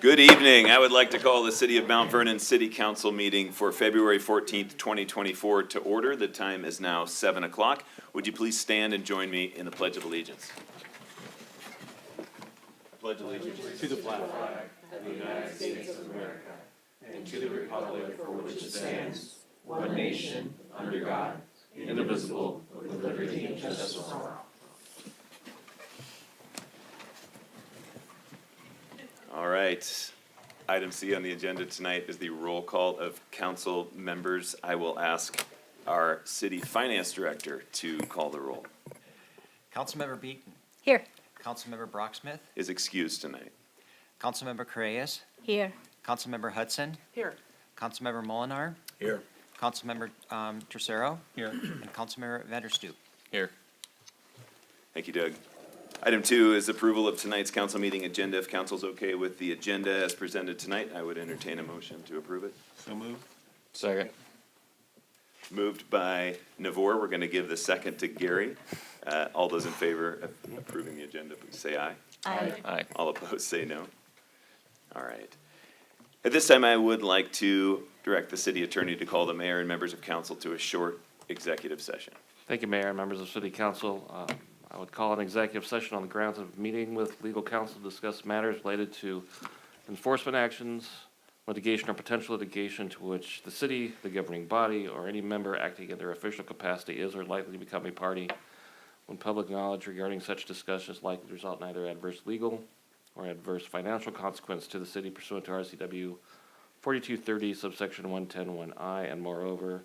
Good evening. I would like to call the City of Mount Vernon City Council meeting for February 14th, 2024 to order. The time is now 7 o'clock. Would you please stand and join me in the Pledge of Allegiance? Pledge allegiance to the flag of the United States of America and to the republic for which it stands, one nation, under God, indivisible, with liberty and justice for all. All right. Item C on the agenda tonight is the roll call of council members. I will ask our city finance director to call the roll. Councilmember Beaton. Here. Councilmember Brocksmith. Is excused tonight. Councilmember Correas. Here. Councilmember Hudson. Here. Councilmember Molinar. Here. Councilmember Tercero. Here. And Councilmember Vanderstoop. Here. Thank you, Doug. Item 2 is approval of tonight's council meeting agenda. If council's okay with the agenda as presented tonight, I would entertain a motion to approve it. So moved. Second. Moved by Navor. We're going to give the second to Gary. All those in favor of approving the agenda, please say aye. Aye. Aye. All opposed, say no. All right. At this time, I would like to direct the city attorney to call the mayor and members of council to a short executive session. Thank you, Mayor and members of City Council. I would call an executive session on the grounds of meeting with legal counsel to discuss matters related to enforcement actions, litigation or potential litigation to which the city, the governing body, or any member acting in their official capacity is or likely to become a party when public knowledge regarding such discussion is likely to result in either adverse legal or adverse financial consequence to the city pursuant to RCW 4230 subsection 110(1)(I), and moreover,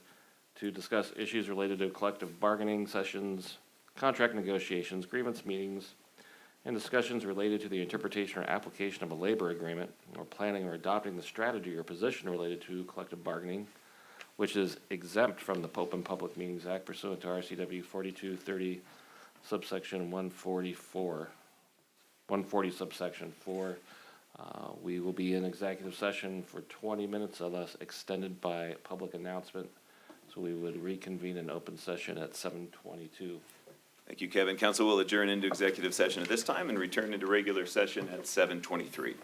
to discuss issues related to collective bargaining sessions, contract negotiations, grievance meetings, and discussions related to the interpretation or application of a labor agreement, or planning or adopting the strategy or position related to collective bargaining, which is exempt from the Open Public Meetings Act pursuant to RCW 4230 subsection 140 subsection 4. We will be in executive session for 20 minutes unless extended by public announcement. So we would reconvene in open session at 7:22. Thank you, Kevin. Council will adjourn into executive session at this time and return into regular session at 7:23.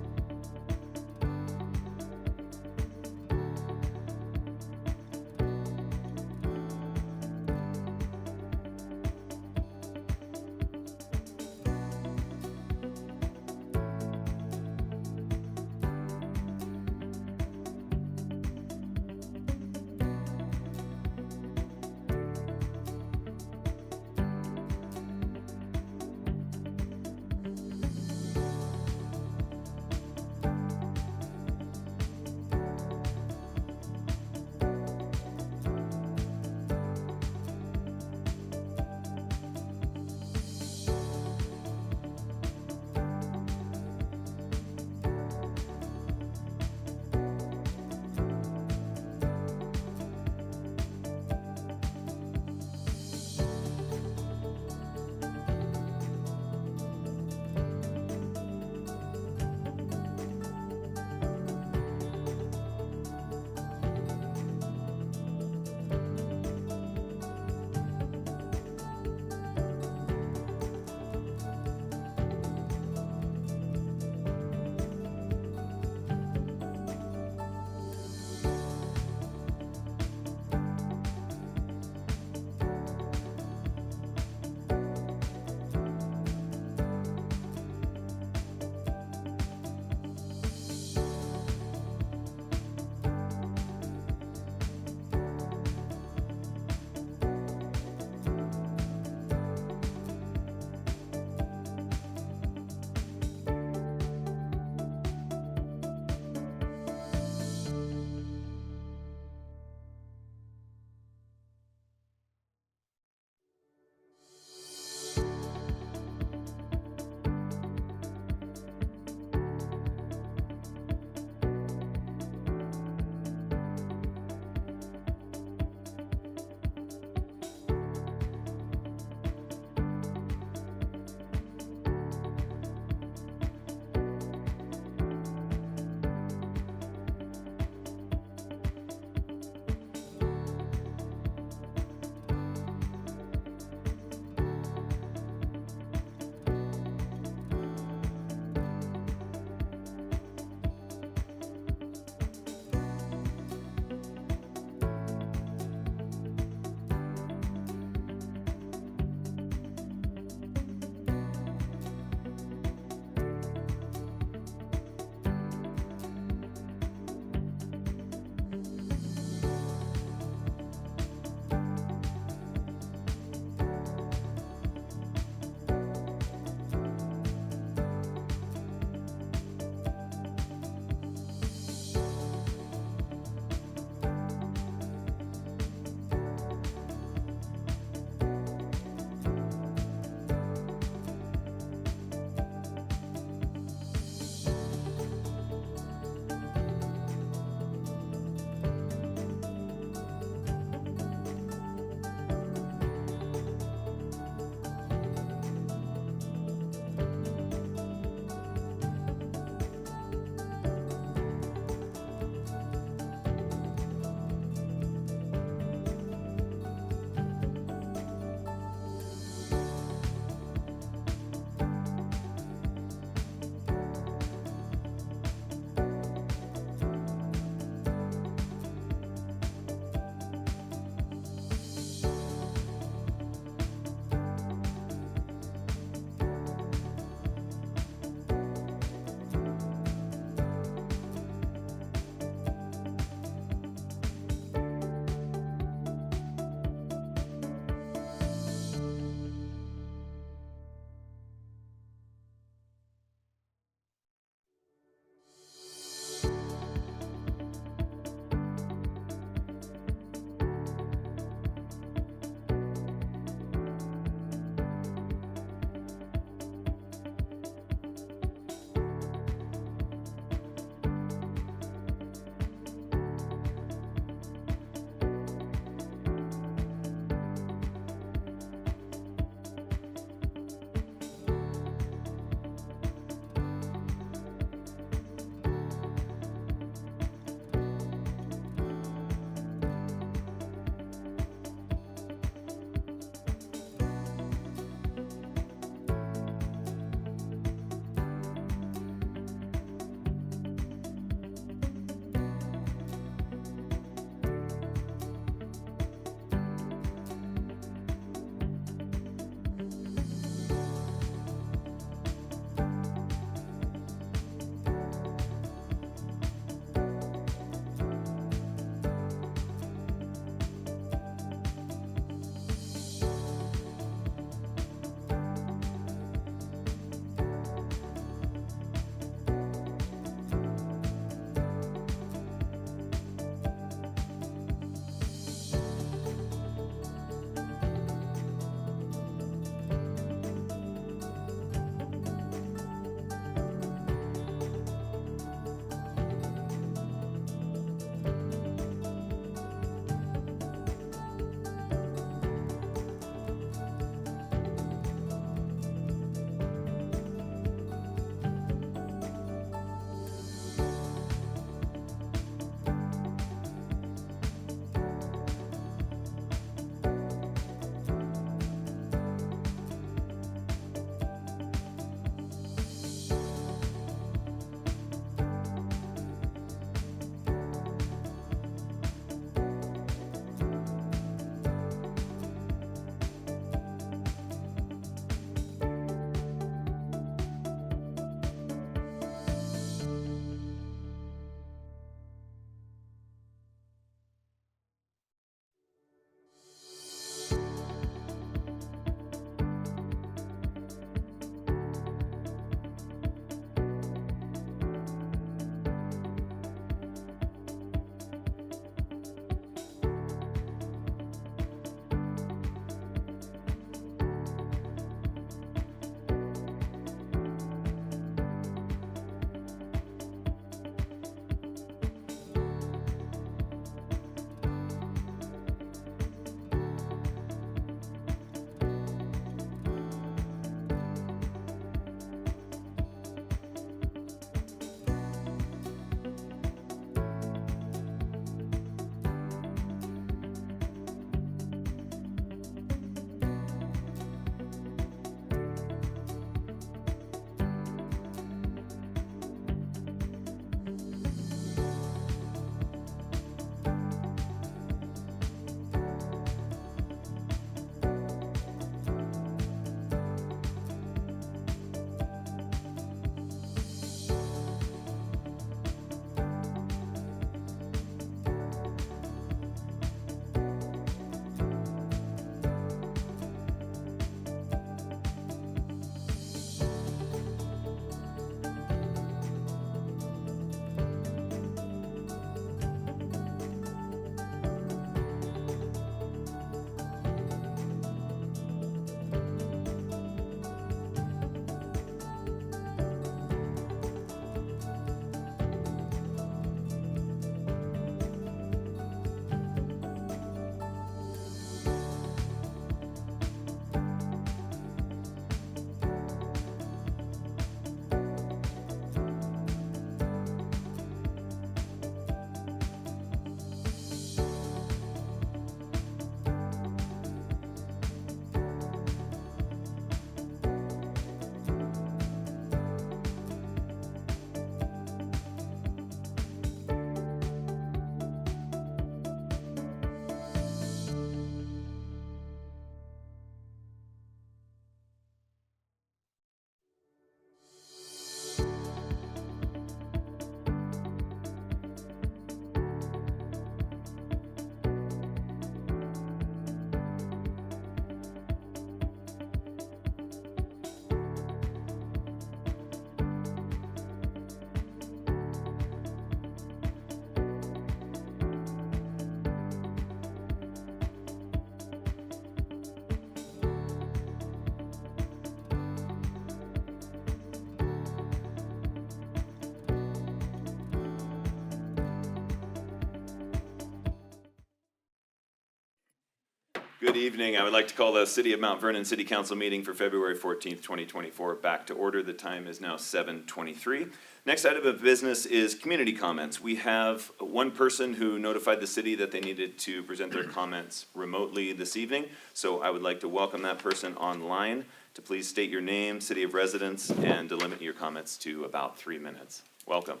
Good evening. I would like to call the City of Mount Vernon City Council meeting for February 14th, 2024 back to order. The time is now 7:23. Next item of business is community comments. We have one person who notified the city that they needed to present their comments remotely this evening. So I would like to welcome that person online to please state your name, city of residence, and to limit your comments to about 3 minutes. Welcome.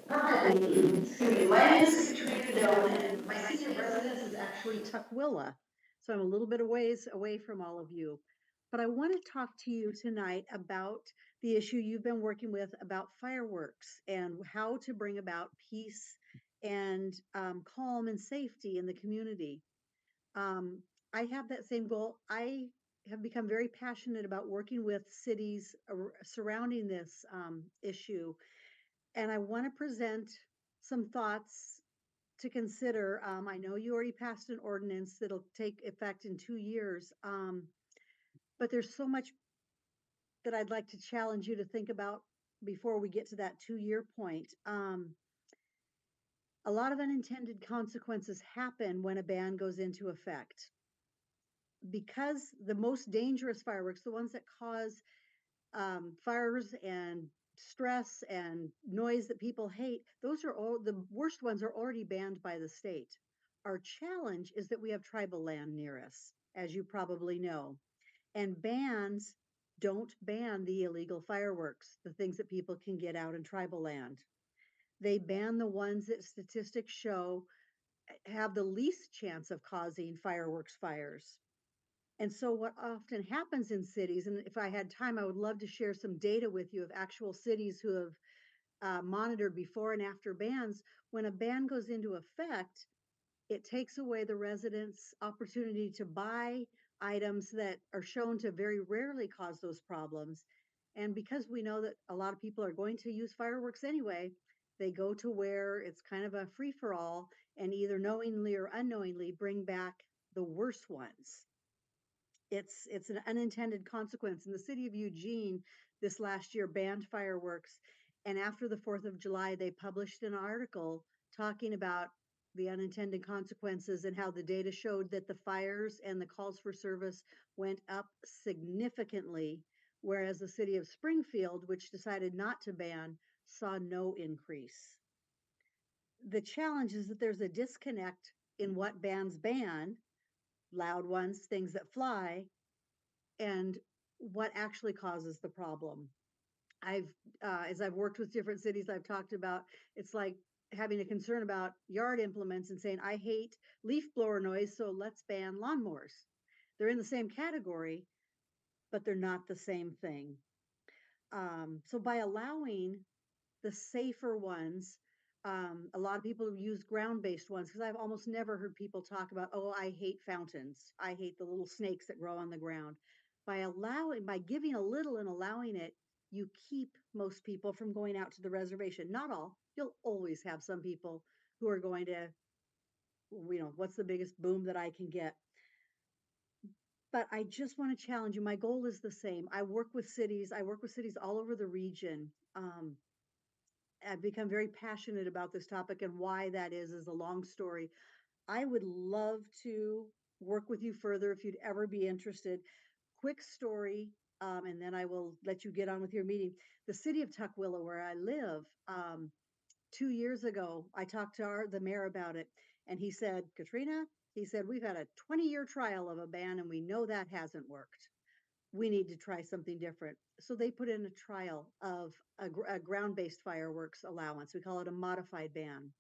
Hi, excuse me, my name is Katrina Doe, and my city of residence is actually Tukwila. So I'm a little bit a ways away from all of you. But I want to talk to you tonight about the issue you've been working with about fireworks and how to bring about peace and calm and safety in the community. Um, I have that same goal. I have become very passionate about working with cities surrounding this issue, and I want to present some thoughts to consider. I know you already passed an ordinance that'll take effect in 2 years, but there's so much that I'd like to challenge you to think about before we get to that 2 year point. A lot of unintended consequences happen when a ban goes into effect because the most dangerous fireworks, the ones that cause fires and stress and noise that people hate, those are all the worst ones are already banned by the state. Our challenge is that we have tribal land near us, as you probably know, and bans don't ban the illegal fireworks, the things that people can get out in tribal land. They ban the ones that statistics show have the least chance of causing fireworks fires. And so, what often happens in cities, and if I had time, I would love to share some data with you of actual cities who have monitored before and after bans. When a ban goes into effect, it takes away the residents' opportunity to buy items that are shown to very rarely cause those problems. And because we know that a lot of people are going to use fireworks anyway, they go to where it's kind of a free for all and either knowingly or unknowingly bring back the worst ones. It's an unintended consequence. In the city of Eugene, this last year banned fireworks, and after the 4th of July, they published an article talking about the unintended consequences and how the data showed that the fires and the calls for service went up significantly, whereas the city of Springfield, which decided not to ban, saw no increase. The challenge is that there's a disconnect in what bans ban, loud ones, things that fly, and what actually causes the problem. I've, as I've worked with different cities, I've talked about it's like having a concern about yard implements and saying, I hate leaf blower noise, so let's ban lawnmowers. They're in the same category, but they're not the same thing. So by allowing the safer ones, a lot of people use ground-based ones because I've almost never heard people talk about, oh, I hate fountains. I hate the little snakes that grow on the ground. By giving a little and allowing it, you keep most people from going out to the reservation. Not all. You'll always have some people who are going to, what's the biggest boom that I can get? But I just want to challenge you. My goal is the same. I work with cities. I work with cities all over the region. I've become very passionate about this topic, and why that is a long story. I would love to work with you further if you'd ever be interested. Quick story, and then I will let you get on with your meeting. The city of Tukwila, where I live, 2 years ago, I talked to the mayor about it, and he said, Katrina, he said, we've had a 20-year trial of a ban, and we know that hasn't worked. We need to try something different. So they put in a trial of a ground-based fireworks allowance. We call it a modified ban.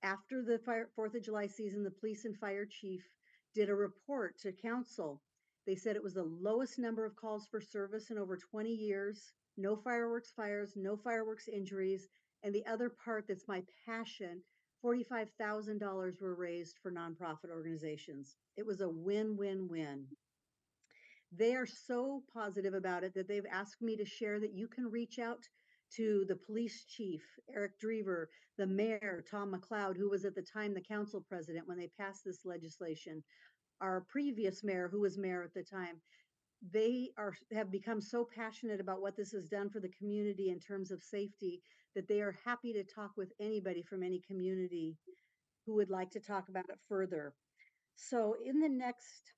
After the 4th of July season, the police and fire chief did a report to council. They said it was the lowest number of calls for service in over 20 years, no fireworks fires, no fireworks injuries, and the other part that's my passion, $45,000 were raised for nonprofit organizations. It was a win-win-win. They are so positive about it that they've asked me to share that you can reach out to the police chief, Eric Drever, the mayor, Tom McLeod, who was at the time the council president when they passed this legislation, our previous mayor, who was mayor at the time. Have become so passionate about what this has done for the community in terms of safety that they are happy to talk with anybody from any community who would like to talk about it further. So in the next,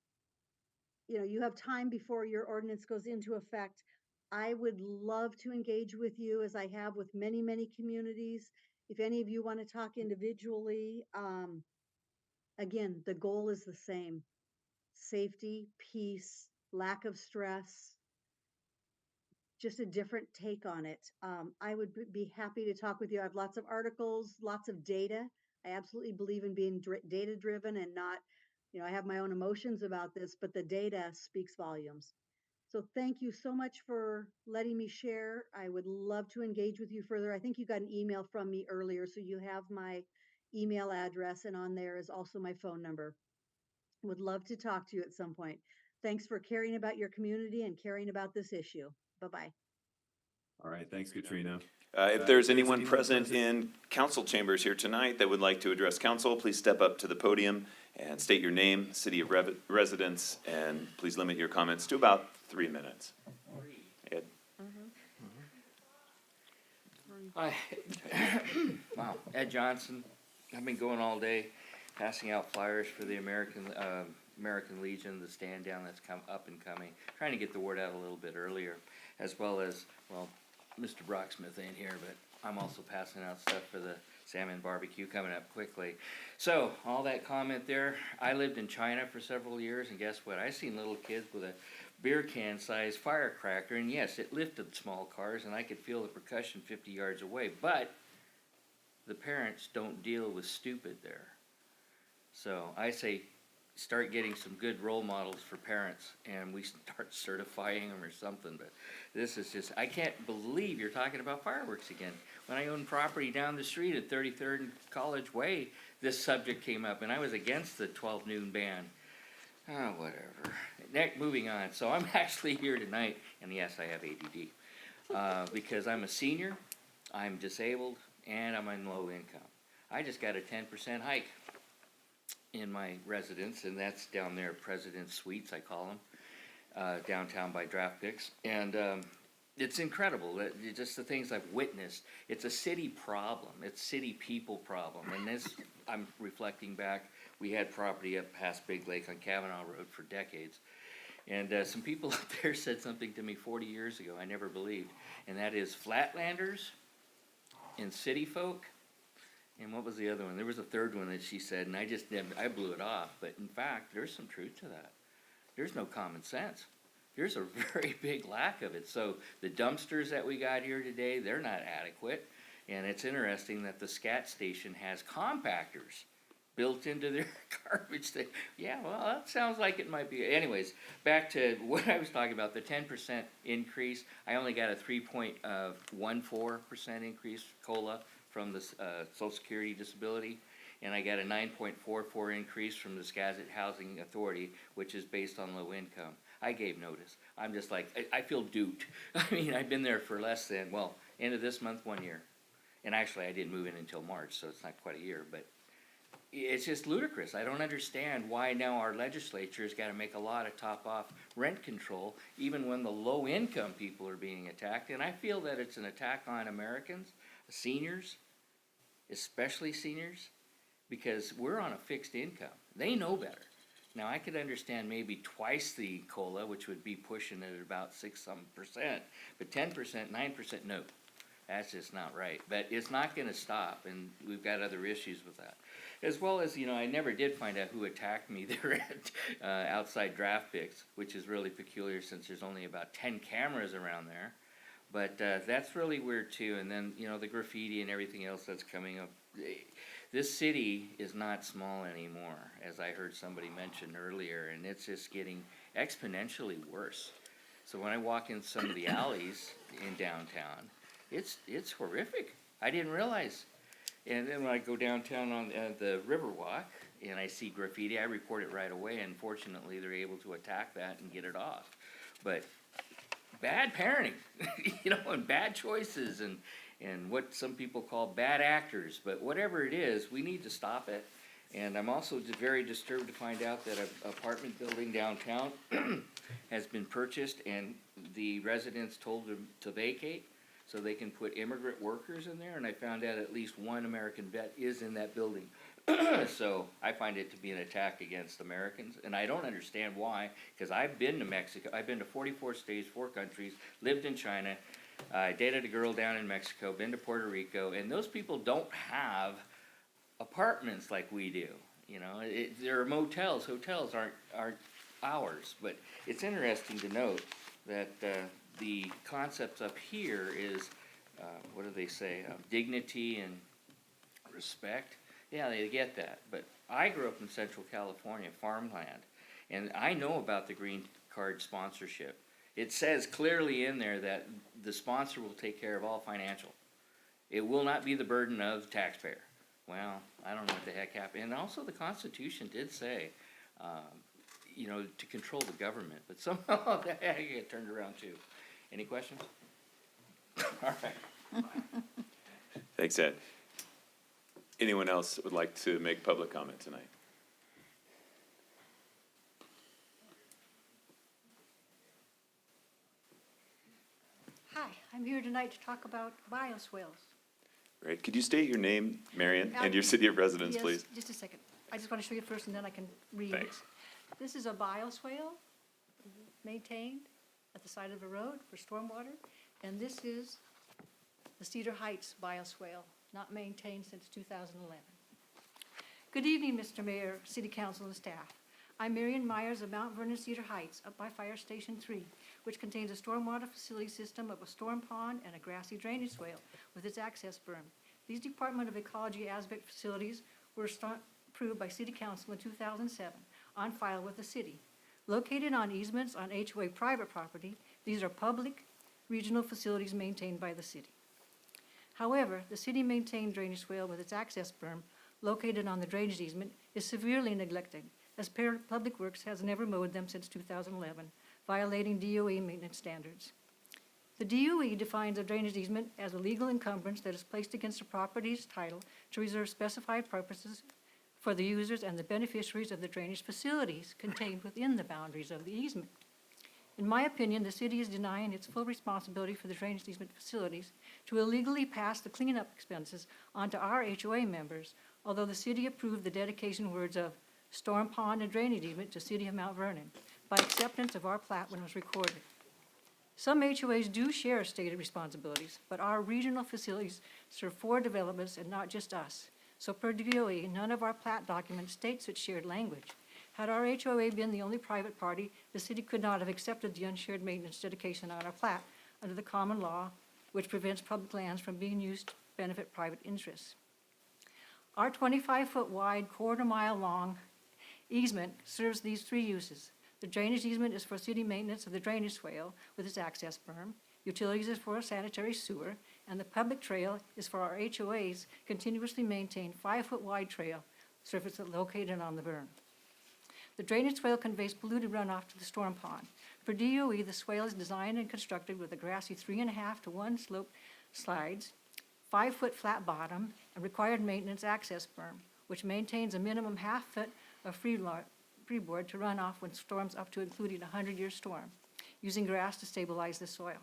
you have time before your ordinance goes into effect. I would love to engage with you as I have with many, many communities. If any of you want to talk individually, again, the goal is the same: safety, peace, lack of stress, just a different take on it. I would be happy to talk with you. I have lots of articles, lots of data. I absolutely believe in being data driven and not, I have my own emotions about this, but the data speaks volumes. So thank you so much for letting me share. I would love to engage with you further. I think you got an email from me earlier, so you have my email address, and on there is also my phone number. Would love to talk to you at some point. Thanks for caring about your community and caring about this issue. Bye-bye. All right, thanks, Katrina. If there's anyone present in council chambers here tonight that would like to address council, please step up to the podium and state your name, city of residence, and please limit your comments to about 3 minutes. Ed? Hi. Wow, Ed Johnson. I've been going all day, passing out flyers for the American Legion, the stand down that's come up and coming, trying to get the word out a little bit earlier, as well as, well, Mr. Brocksmith ain't here, but I'm also passing out stuff for the salmon barbecue coming up quickly. So, all that comment there, I lived in China for several years, and guess what? I seen little kids with a beer can sized firecracker, and yes, it lifted small cars, and I could feel the percussion 50 yards away, but the parents don't deal with stupid there. So I say start getting some good role models for parents, and we start certifying them or something. But this is just, I can't believe you're talking about fireworks again. When I owned property down the street at 33rd and College Way, this subject came up, and I was against the 12 noon ban. Oh, whatever. Moving on. So I'm actually here tonight, and yes, I have ADD, because I'm a senior, I'm disabled, and I'm on low income. I just got a 10% hike in my residence, and that's down there, President's Suites, I call them, downtown by Draft Picks. And it's incredible, just the things I've witnessed. It's a city problem, it's city people problem. And this, I'm reflecting back, we had property up past Big Lake on Kavanaugh Road for decades. And some people up there said something to me 40 years ago I never believed, and that is Flatlanders and city folk. And what was the other one? There was a third one that she said, and I blew it off. But in fact, there's some truth to that. There's no common sense. There's a very big lack of it. So the dumpsters that we got here today, they're not adequate. And it's interesting that the SCAT station has compactors built into their garbage thing. Yeah, well, that sounds like it might be. Anyways, back to what I was talking about, the 10% increase. I only got a 3.14% increase COLA from the Social Security Disability, and I got a 9.44 increase from the Skagit Housing Authority, which is based on low income. I gave notice. I'm just like, I feel duped. I mean, I've been there for less than, well, end of this month, 1 year. And actually, I didn't move in until March, so it's not quite a year, but it's just ludicrous. I don't understand why now our legislature's got to make a law to top off rent control, even when the low-income people are being attacked. And I feel that it's an attack on Americans, seniors, especially seniors, because we're on a fixed income. They know better. Now, I could understand maybe twice the COLA, which would be pushing it at about 6-some%, but 10%, 9%, no. That's just not right. But it's not going to stop, and we've got other issues with that. As well as, I never did find out who attacked me there at outside Draft Picks, which is really peculiar since there's only about 10 cameras around there. But that's really weird too. And then, the graffiti and everything else that's coming up. This city is not small anymore, as I heard somebody mention earlier, and it's just getting exponentially worse. So when I walk in some of the alleys in downtown, it's horrific. I didn't realize. And then when I go downtown on the Riverwalk and I see graffiti, I report it right away. And fortunately, they're able to attack that and get it off. But bad parenting, and bad choices and what some people call bad actors. But whatever it is, we need to stop it. And I'm also very disturbed to find out that an apartment building downtown has been purchased and the residents told them to vacate so they can put immigrant workers in there. And I found out at least one American vet is in that building. So I find it to be an attack against Americans, and I don't understand why, because I've been to Mexico, I've been to 44 states, 4 countries, lived in China, I dated a girl down in Mexico, been to Puerto Rico, and those people don't have apartments like we do. You know, there are motels, hotels aren't ours, but it's interesting to note that the concepts up here is, what do they say, dignity and respect. Yeah, they get that, but I grew up in Central California, farmland, and I know about the green card sponsorship. It says clearly in there that the sponsor will take care of all financial. It will not be the burden of the taxpayer. Well, I don't know what the heck happened. And also the Constitution did say, you know, to control the government, but somehow that get turned around too. Any questions? All right. Thanks, Ed. Anyone else that would like to make public comment tonight? Hi, I'm here tonight to talk about bioswales. Great. Could you state your name, Marion, and your city of residence, Yes, please? just a second. I just want to show you first and then I can read. Thanks. This is a bioswale maintained at the side of a road for stormwater. And this is the Cedar Heights bioswale, not maintained since 2011. Good evening, Mr. Mayor, City Council, and staff. I'm Marion Myers of Mount Vernon Cedar Heights, up by Fire Station 3, which contains a stormwater facility system of a storm pond and a grassy drainage swale with its access berm. These Department of Ecology ASBIC facilities were approved by City Council in 2007, on file with the city. Located on easements on HOA private property, these are public regional facilities maintained by the city. However, the city-maintained drainage swale with its access berm located on the drainage easement is severely neglected, as Public Works has never mowed them since 2011, violating DOE maintenance standards. The DOE defines a drainage easement as a legal encumbrance that is placed against a property's title to reserve specified purposes for the users and the beneficiaries of the drainage facilities contained within the boundaries of the easement. In my opinion, the city is denying its full responsibility for the drainage easement facilities to illegally pass the cleanup expenses onto our HOA members, although the city approved the dedication words of storm pond and drainage easement to City of Mount Vernon by acceptance of our plat when it was recorded. Some HOAs do share stated responsibilities, but our regional facilities serve 4 developments and not just us. So per DOE, none of our plat documents states its shared language. Had our HOA been the only private party, the city could not have accepted the unshared maintenance dedication on our plat under the common law, which prevents public lands from being used to benefit private interests. Our 25-foot wide, quarter-mile long easement serves these 3 uses. The drainage easement is for city maintenance of the drainage swale with its access berm. Utilities is for a sanitary sewer, and the public trail is for our HOA's continuously maintained 5-foot wide trail surface located on the berm. The drainage swale conveys polluted runoff to the storm pond. For DOE, the swale is designed and constructed with a grassy 3.5 to 1 slope slides, 5-foot flat bottom, and required maintenance access berm, which maintains a minimum half-foot of freeboard to run off when storms up to including a 100-year storm, using grass to stabilize the soil.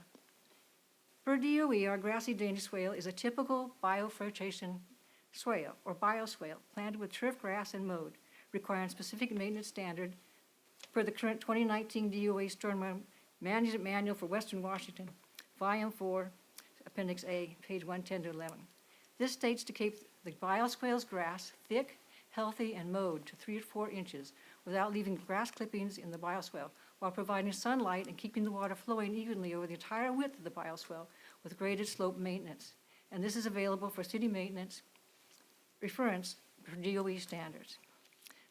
Per DOE, our grassy drainage swale is a typical biofiltration swale, or bioswale, planted with turf grass and mowed, requiring specific maintenance standard per the current 2019 DOA Storm Management Manual for Western Washington, Volume 4, Appendix A, page 110 to 11. This states to keep the bioswale's grass thick, healthy, and mowed to 3 to 4 inches without leaving grass clippings in the bioswale, while providing sunlight and keeping the water flowing evenly over the entire width of the bioswale with graded slope maintenance. And this is available for city maintenance reference for DOE standards.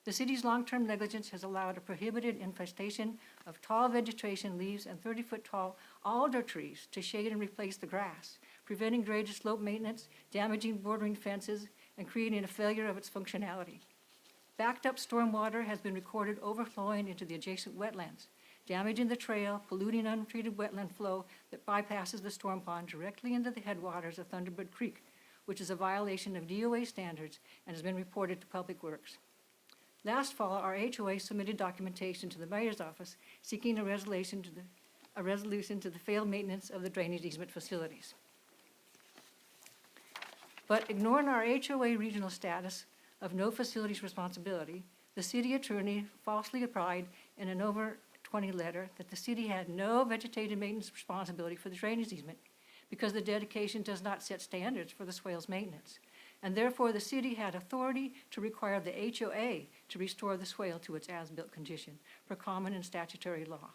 The city's long-term negligence has allowed a prohibited infestation of tall vegetation, leaves, and 30-foot tall alder trees to shade and replace the grass, preventing graded slope maintenance, damaging bordering fences, and creating a failure of its functionality. Backed up stormwater has been recorded overflowing into the adjacent wetlands, damaging the trail, polluting untreated wetland flow that bypasses the storm pond directly into the headwaters of Thunderbird Creek, which is a violation of DOA standards and has been reported to Public Works. Last fall, our HOA submitted documentation to the mayor's office seeking a resolution to the failed maintenance of the drainage easement facilities. But ignoring our HOA regional status, of no facilities responsibility, the city attorney falsely applied in an over 20 letter that the city had no vegetative maintenance responsibility for the drainage easement because the dedication does not set standards for the swale's maintenance. And therefore, the city had authority to require the HOA to restore the swale to its as-built condition per common and statutory law.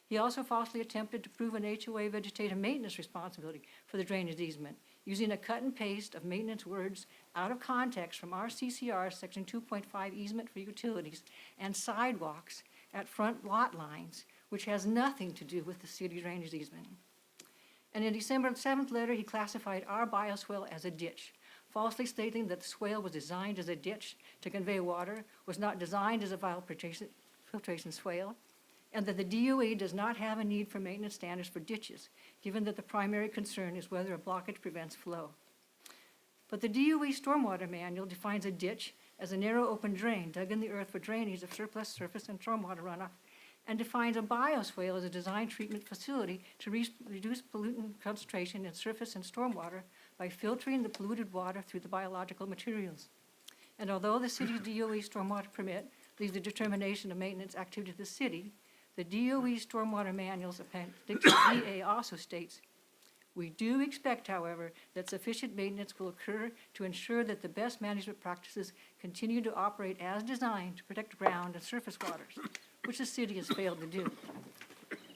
He also falsely attempted to prove an HOA vegetative maintenance responsibility for the drainage easement using a cut and paste of maintenance words out of context from RCCR Section 2.5 easement for utilities and sidewalks at front lot lines, which has nothing to do with the city drainage easement. And in December 7th letter, he classified our bioswale as a ditch, falsely stating that the swale was designed as a ditch to convey water, was not designed as a vial filtration swale, and that the DOE does not have a need for maintenance standards for ditches, given that the primary concern is whether a blockage prevents flow. But the DOE Stormwater Manual defines a ditch as a narrow open drain dug in the earth for drainage of surplus surface and stormwater runoff, and defines a bioswale as a design treatment facility to reduce pollutant concentration in surface and stormwater by filtering the polluted water through the biological materials. And although the city's DOE stormwater permit leaves the determination of maintenance activity to the city, the DOE Stormwater Manual's Appendix VA also states, "We do expect, however, that sufficient maintenance will occur to ensure that the best management practices continue to operate as designed to protect ground and surface waters," which the city has failed to do.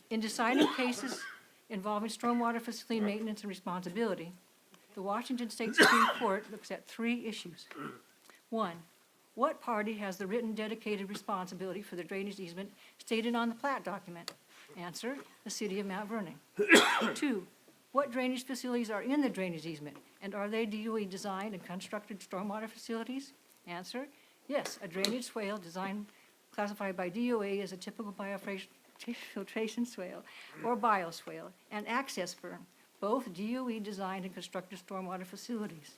In deciding cases involving stormwater facility maintenance and responsibility, the Washington State Supreme Court looks at 3 issues. 1, what party has the written dedicated responsibility for the drainage easement stated on the plat document? Answer, the city of Mount Vernon. 2, what drainage facilities are in the drainage easement, and are they DOE designed and constructed stormwater facilities? Answer, yes, a drainage swale designed classified by DOE as a typical biofiltration swale or bioswale, and access berm, both DOE designed and constructed stormwater facilities.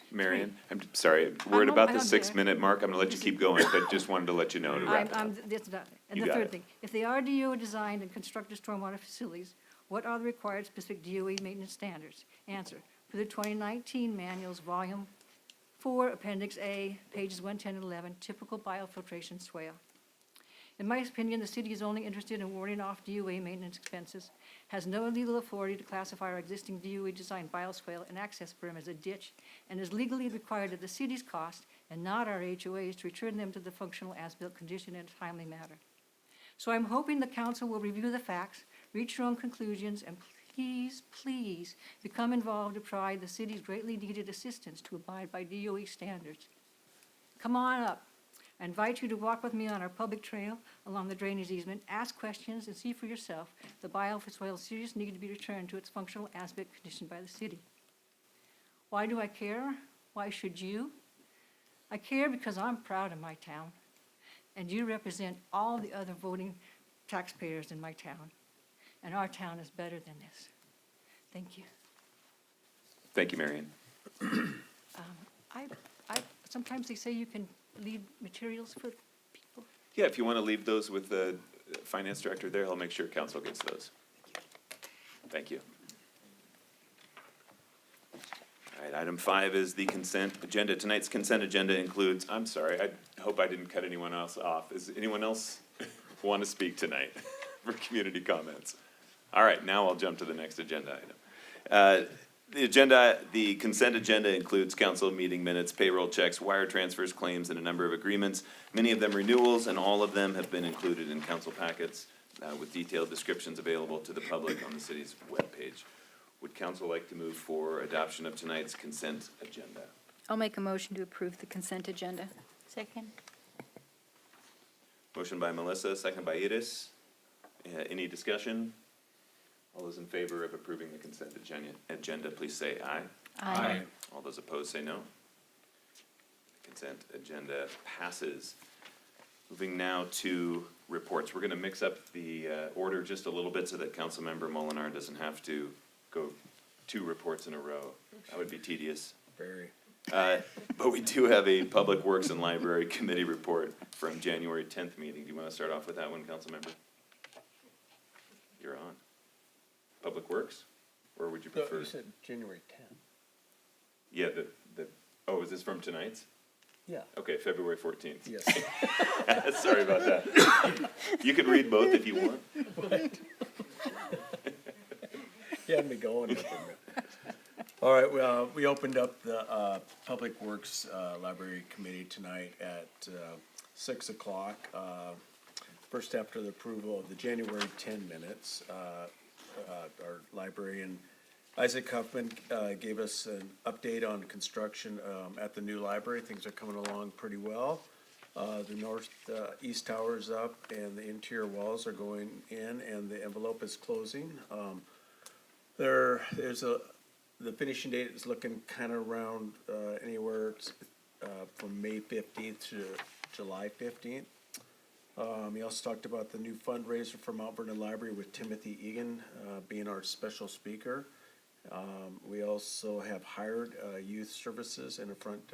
Marion, I'm sorry, we're at about the I'm 6-minute mark. I'm gonna let you keep going, but just wanted to let you know to wrap it up. And You the got third it. thing, if they are DOE designed and constructed stormwater facilities, what are the required specific DOE maintenance standards? Answer, for the 2019 manuals, volume 4, appendix A, pages 110 and 11, typical biofiltration swale. In my opinion, the city is only interested in warding off DOE maintenance expenses, has no legal authority to classify our existing DOE-designed bioswale and access berm as a ditch, and is legally required at the city's cost and not our HOA's to return them to the functional as-built condition in a timely manner. So I'm hoping the council will review the facts, reach your own conclusions, and please, please become involved to provide the city's greatly needed assistance to abide by DOE standards. Come on up. I invite you to walk with me on our public trail along the drainage easement, ask questions, and see for yourself the bioswale's serious need to be returned to its functional as-built condition by the city. Why do I care? Why should you? I care because I'm proud of my town, and you represent all the other voting taxpayers in my town, and our town is better than this. Thank you. Thank you, Marion. Sometimes they say you can leave materials for people. Yeah, if you want to leave those with the finance director there, he'll make sure council gets those. Thank you. All right, item 5 is the consent agenda. Tonight's consent agenda includes, I'm sorry, I hope I didn't cut anyone else off. Is anyone else want to speak tonight for community comments? All right, now I'll jump to the next agenda item. The consent agenda includes council meeting minutes, payroll checks, wire transfers, claims, and a number of agreements. Many of them renewals, and all of them have been included in council packets with detailed descriptions available to the public on the city's webpage. Would council like to move for adoption of tonight's consent agenda? I'll make a motion to approve the consent agenda. Second. Motion by Melissa, second by Iris. Any discussion? All those in favor of approving the consent agenda, please say aye. Aye. All those opposed say no. The consent agenda passes. Moving now to reports. We're going to mix up the order just a little bit so that Councilmember Molinar doesn't have to go 2 reports in a row. That would be tedious. Very. But we do have a Public Works and Library Committee report from January 10th meeting. Do you want to start off with that one, Councilmember? You're on. Public Works? Or would you prefer? You said January 10th. Yeah, oh, is this from tonight's? Yeah. Okay, February 14th. Yes. Sorry about that. You can read both if you want. You had me going there for a minute. All right, well, we opened up the Public Works Library Committee tonight at 6 o'clock. First after the approval of the January 10 minutes, our librarian Isaac Huffman gave us an update on construction at the new library. Things are coming along pretty well. The east tower is up and the interior walls are going in and the envelope is closing. The finishing date is looking kind of around anywhere from May 15th to July 15th. He also talked about the new fundraiser for Mount Vernon Library with Timothy Egan being our special speaker. We also have hired youth services and a front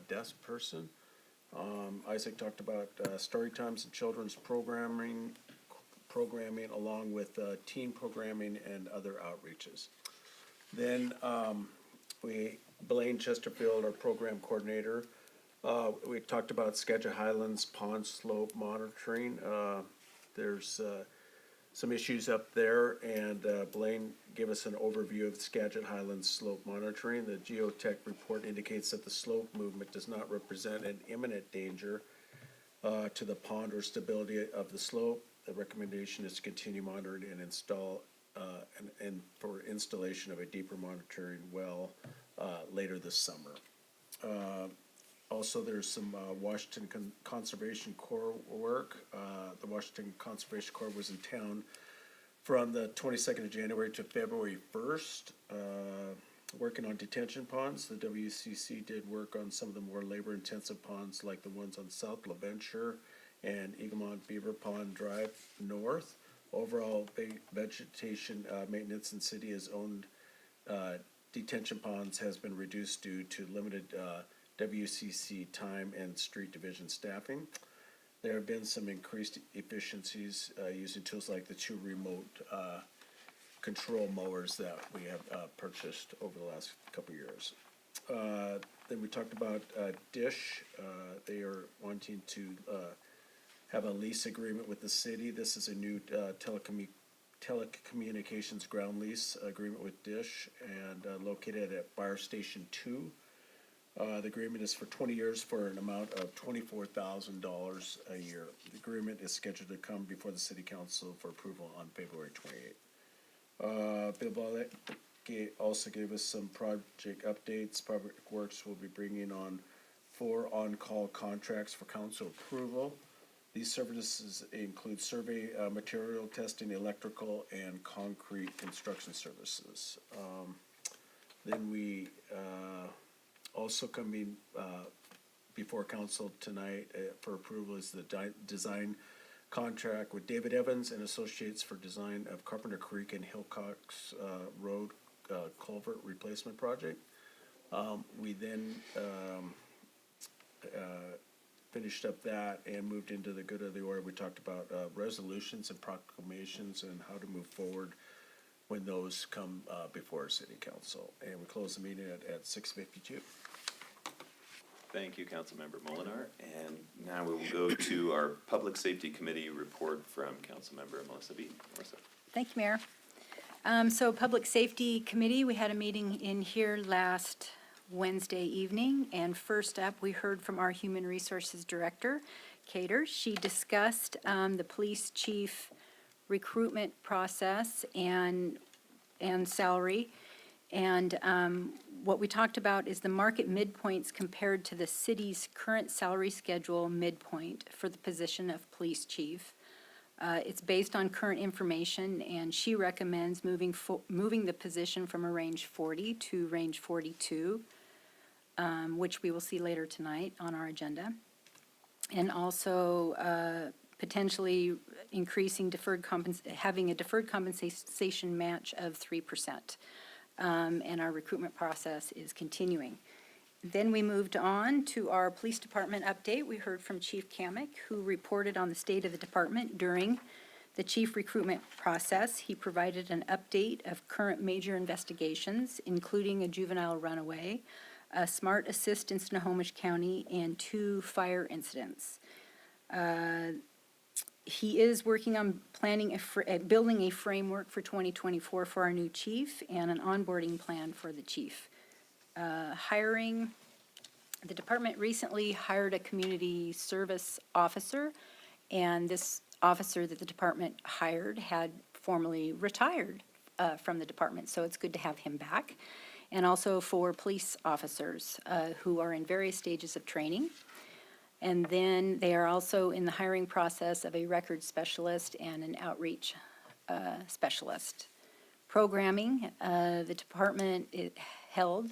desk person. Isaac talked about story times and children's programming along with teen programming and other outreaches. Then Blaine Chesterfield, our program coordinator, we talked about Skagit Highlands pond slope monitoring. There's some issues up there, and Blaine gave us an overview of Skagit Highlands slope monitoring. The geotech report indicates that the slope movement does not represent an imminent danger to the pond or stability of the slope. The recommendation is to continue monitoring and install and for installation of a deeper monitoring well later this summer. Also, there's some Washington Conservation Corps work. The Washington Conservation Corps was in town from the 22nd of January to February 1st, working on detention ponds. The WCC did work on some of the more labor-intensive ponds like the ones on South LaVenture and Eaglemont Beaver Pond Drive North. Overall, vegetation maintenance in city-has owned detention ponds has been reduced due to limited WCC time and street division staffing. There have been some increased efficiencies using tools like the two remote control mowers that we have purchased over the last couple of years. Then we talked about Dish. They are wanting to have a lease agreement with the city. This is a new telecommunications ground lease agreement with Dish and located at Fire Station 2. The agreement is for 20 years for an amount of $24,000 a year. The agreement is scheduled to come before the City Council for approval on February 28th. Bill Ballett also gave us some project updates. Public Works will be bringing on 4 on-call contracts for council approval. These services include survey material testing, electrical, and concrete construction services. Then we also coming before council tonight for approval is the design contract with David Evans and Associates for design of Carpenter Creek and Hillcox Road culvert replacement project. We then finished up that and moved into the good of the order. We talked about resolutions and proclamations and how to move forward when those come before our city council. And we close the meeting at 6:52. Thank you, Councilmember Molinar. And now we will go to our Public Safety Committee report from Councilmember Melissa B. Melissa. Thank you, Mayor. So Public Safety Committee, we had a meeting in here last Wednesday evening, and first up, we heard from our Human Resources Director, Cater. She discussed the police chief recruitment process and salary. And what we talked about is the market midpoints compared to the city's current salary schedule midpoint for the position of police chief. It's based on current information, and she recommends moving the position from a range 40 to range 42, which we will see later tonight on our agenda. And also potentially increasing having a deferred compensation match of 3%. And our recruitment process is continuing. Then we moved on to our police department update. We heard from Chief Kamek, who reported on the state of the department during the chief recruitment process. He provided an update of current major investigations, including a juvenile runaway, a smart assist in Snohomish County, and 2 fire incidents. He is working on planning building a framework for 2024 for our new chief and an onboarding plan for the chief. Hiring, the department recently hired a community service officer, and this officer that the department hired had formerly retired from the department, so it's good to have him back. And also for police officers who are in various stages of training. And then they are also in the hiring process of a record specialist and an outreach specialist. Programming, the department held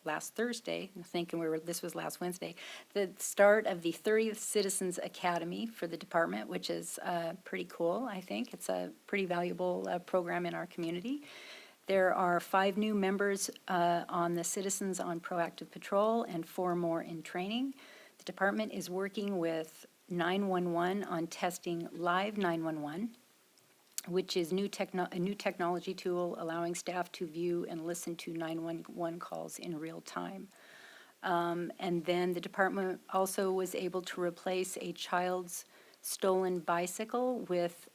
last Thursday, I'm thinking this was last Wednesday, the start of the 30th Citizens Academy for the department, which is pretty cool, I think. It's a pretty valuable program in our community. There are 5 new members on the Citizens on Proactive Patrol and 4 more in training. The department is working with 911 on testing live 911, which is a new technology tool allowing staff to view and listen to 911 calls in real time. And then the department also was able to replace a child's stolen bicycle with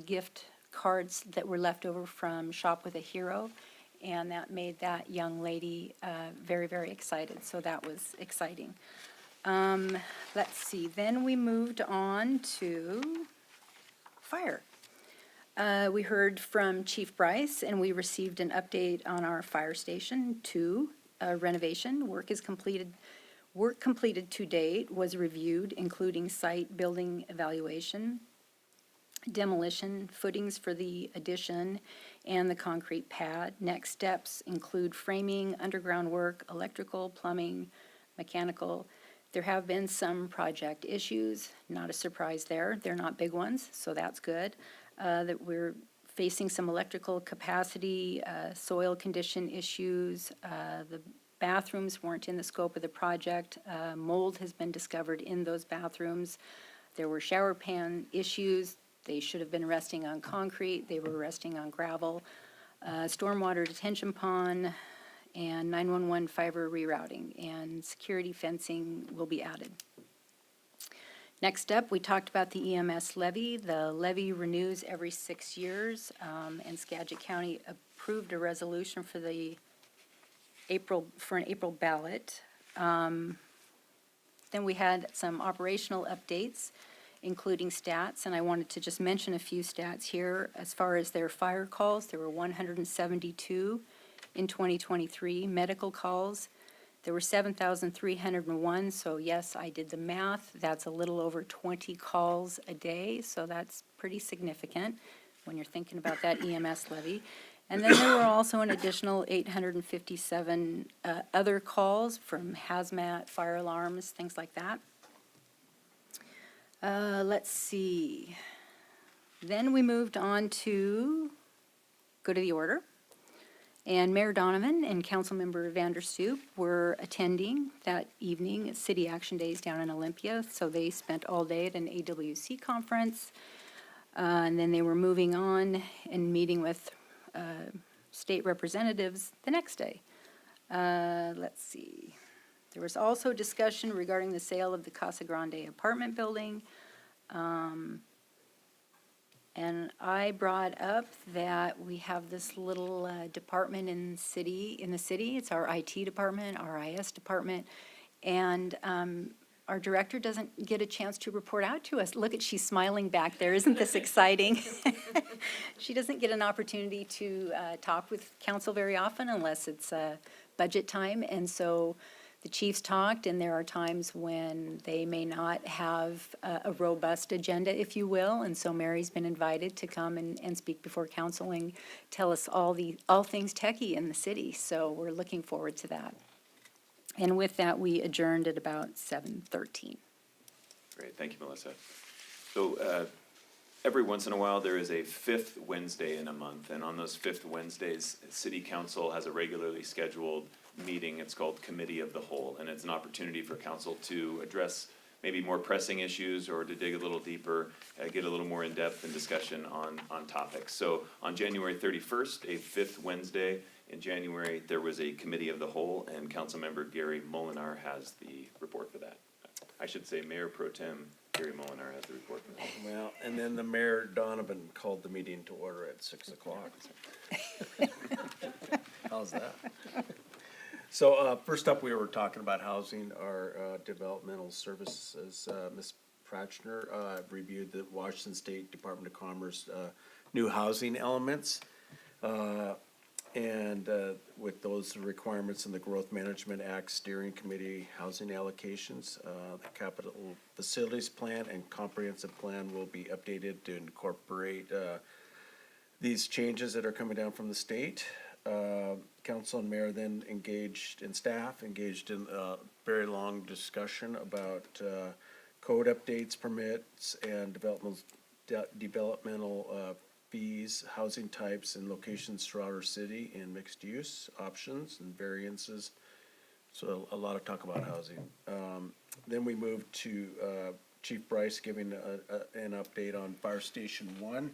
gift cards that were left over from Shop with a Hero, and that made that young lady very, very excited, so that was exciting. Let's see, then we moved on to fire. We heard from Chief Bryce, and we received an update on our Fire Station 2 renovation. Work completed to date was reviewed, including site building evaluation, demolition, footings for the addition, and the concrete pad. Next steps include framing, underground work, electrical, plumbing, mechanical. There have been some project issues, not a surprise there. They're not big ones, so that's good. That we're facing some electrical capacity, soil condition issues. The bathrooms weren't in the scope of the project. Mold has been discovered in those bathrooms. There were shower pan issues. They should have been resting on concrete. They were resting on gravel. Stormwater detention pond and 911 fiber rerouting, and security fencing will be added. Next up, we talked about the EMS levy. The levy renews every 6 years, and Skagit County approved a resolution for an April ballot. Then we had some operational updates, including stats, and I wanted to just mention a few stats here. As far as their fire calls, there were 172 in 2023. Medical calls, there were 7,301, so yes, I did the math. That's a little over 20 calls a day, so that's pretty significant when you're thinking about that EMS levy. And then there were also an additional 857 other calls from hazmat, fire alarms, things like that. Let's see. Then we moved on to go to the order. And Mayor Donovan and Councilmember Vanderstoop were attending that evening at City Action Days down in Olympia. So they spent all day at an AWC conference. And then they were moving on and meeting with state representatives the next day. Let's see. There was also discussion regarding the sale of the Casa Grande apartment building. And I brought up that we have this little department in the city. It's our IT department, our IS department, and our director doesn't get a chance to report out to us. Look, she's smiling back there. Isn't this exciting? She doesn't get an opportunity to talk with council very often unless it's budget time, and so the chiefs talked, and there are times when they may not have a robust agenda, if you will, and so Mary's been invited to come and speak before council and tell us all things techie in the city, so we're looking forward to that. And with that, we adjourned at about 7:13. Great, thank you, Melissa. So every once in a while, there is a 5th Wednesday in a month, and on those 5th Wednesdays, City Council has a regularly scheduled meeting. It's called Committee of the Whole, and it's an opportunity for council to address maybe more pressing issues or to dig a little deeper, get a little more in-depth in discussion on topics. So on January 31st, a 5th Wednesday In January, there was a committee of the whole, and Councilmember Gary Molinar has the report for that. I should say Mayor Pro Tem Gary Molinar has the report for that. Well, and then the Mayor Donovan called the meeting to order at 6 o'clock. How's that? So, first up, we were talking about housing, our developmental services. Ms. Pratchner reviewed the Washington State Department of Commerce new housing elements. And with those requirements in the Growth Management Act Steering Committee housing allocations, the Capital Facilities Plan and Comprehensive Plan will be updated to incorporate these changes that are coming down from the state. Council and mayor then engaged in a very long discussion about code updates, permits, and developmental fees, housing types, and locations throughout our city, and mixed use options and variances. So a lot of talk about housing. Then we moved to Chief Bryce giving an update on Fire Station 1.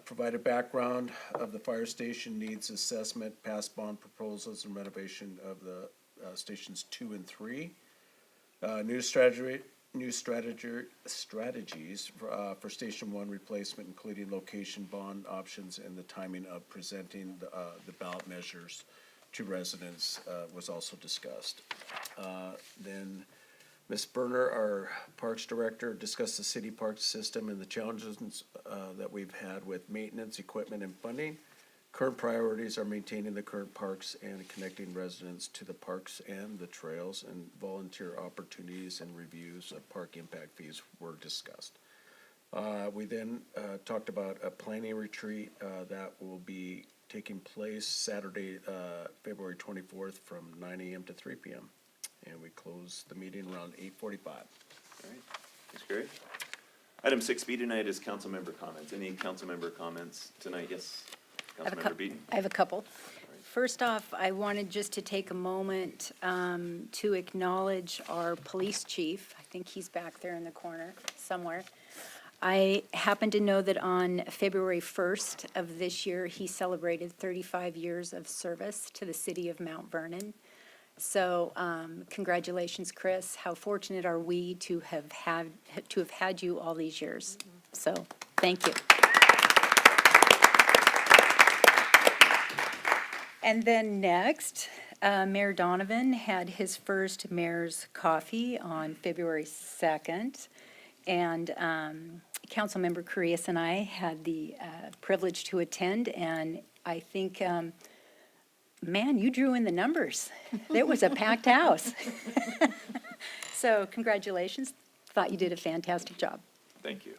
Provide a background of the fire station needs assessment, past bond proposals, and renovation of the stations 2 and 3. New strategies for Station 1 replacement, including location, bond options, and the timing of presenting the ballot measures to residents was also discussed. Then Ms. Berner, our Parks Director, discussed the city park system and the challenges that we've had with maintenance, equipment, and funding. Current priorities are maintaining the current parks and connecting residents to the parks and the trails, and volunteer opportunities and reviews of park impact fees were discussed. We then talked about a planning retreat that will be taking place Saturday, February 24th from 9 a.m. to 3 p.m. And we close the meeting around 8:45. All right, thanks, Gary. Item 6B tonight is council member comments. Any council member comments tonight? Yes, Councilmember Beaton. I have a couple. First off, I wanted just to take a moment to acknowledge our police chief. I think he's back there in the corner somewhere. I happen to know that on February 1st of this year, he celebrated 35 years of service to the city of Mount Vernon. So congratulations, Chris. How fortunate are we to have had you all these years. So thank you. And then next, Mayor Donovan had his first mayor's coffee on February 2nd. And Councilmember Carias and I had the privilege to attend, and I think man, you drew in the numbers. It was a packed house. So congratulations. Thought you did a fantastic job. Thank you.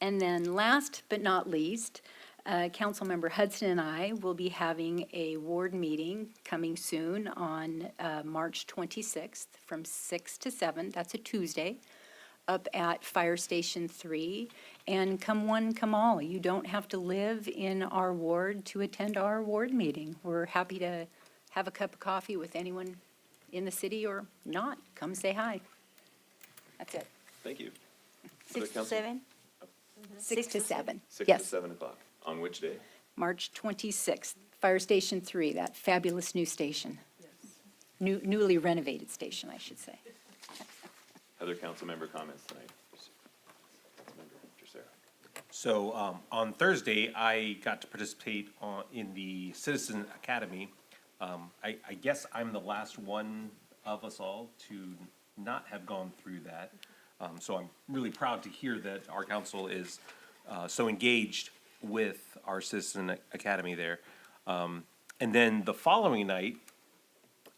And then last but not least, Councilmember Hudson and I will be having a ward meeting coming soon on March 26th from 6 to 7. That's a Tuesday, up at Fire Station 3. And come one, come all. You don't have to live in our ward to attend our ward meeting. We're happy to have a cup of coffee with anyone in the city or not. Come say hi. That's it. Thank you. 6 to Council- 7? 6 to 7. 6 to Yes. 7 o'clock. On which day? March 26th, Fire Station 3, that fabulous new station. Newly renovated station, I should say. Other council member comments tonight? Councilmember Tercero. So on Thursday, I got to participate in the Citizen Academy. I guess I'm the last one of us all to not have gone through that. So I'm really proud to hear that our council is so engaged with our Citizen Academy there. And then the following night,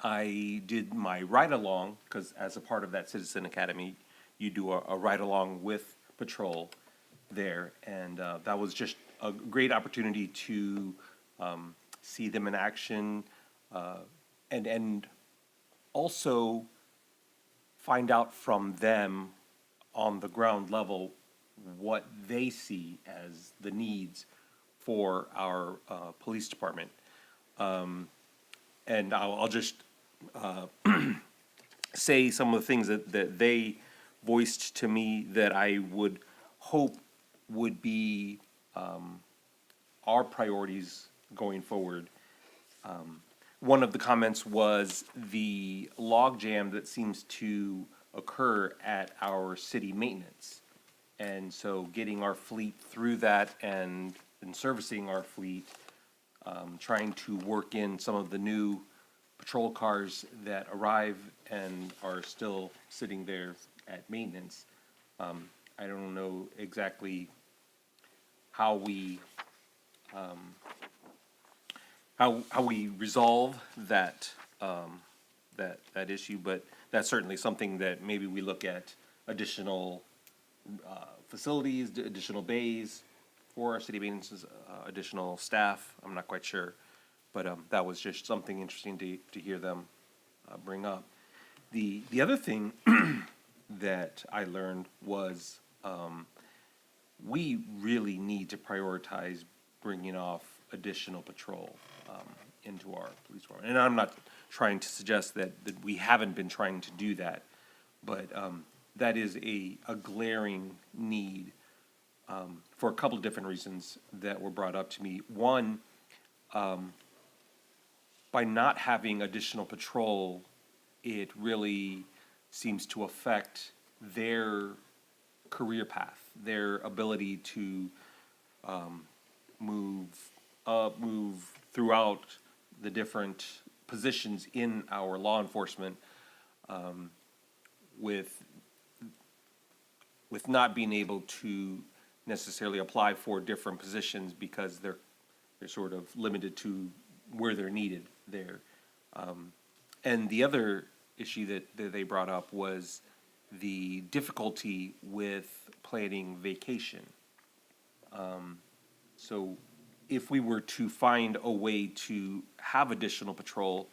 I did my ride-along, because as a part of that Citizen Academy, you do a ride-along with patrol there. And that was just a great opportunity to see them in action and also find out from them on the ground level what they see as the needs for our police department. And I'll just say some of the things that they voiced to me that I would hope would be our priorities going forward. One of the comments was the logjam that seems to occur at our city maintenance. And so getting our fleet through that and servicing our fleet, trying to work in some of the new patrol cars that arrive and are still sitting there at maintenance. I don't know exactly how we, how we resolve that, that issue, but that's certainly something that maybe we look at additional, facilities, additional bays for our city maintenance, additional staff, I'm not quite sure. But, that was just something interesting to hear them, bring up. The other thing that I learned was, we really need to prioritize bringing off additional patrol into our police department. And I'm not trying to suggest that we haven't been trying to do that, but that is a glaring need for a couple of different reasons that were brought up to me. One, by not having additional patrol, it really seems to affect their career path, their ability to move up, move throughout the different positions in our law enforcement, with not being able to necessarily apply for different positions because they're sort of limited to where they're needed there. And the other issue that they brought up was the difficulty with planning vacation. So if we were to find a way to have additional patrol,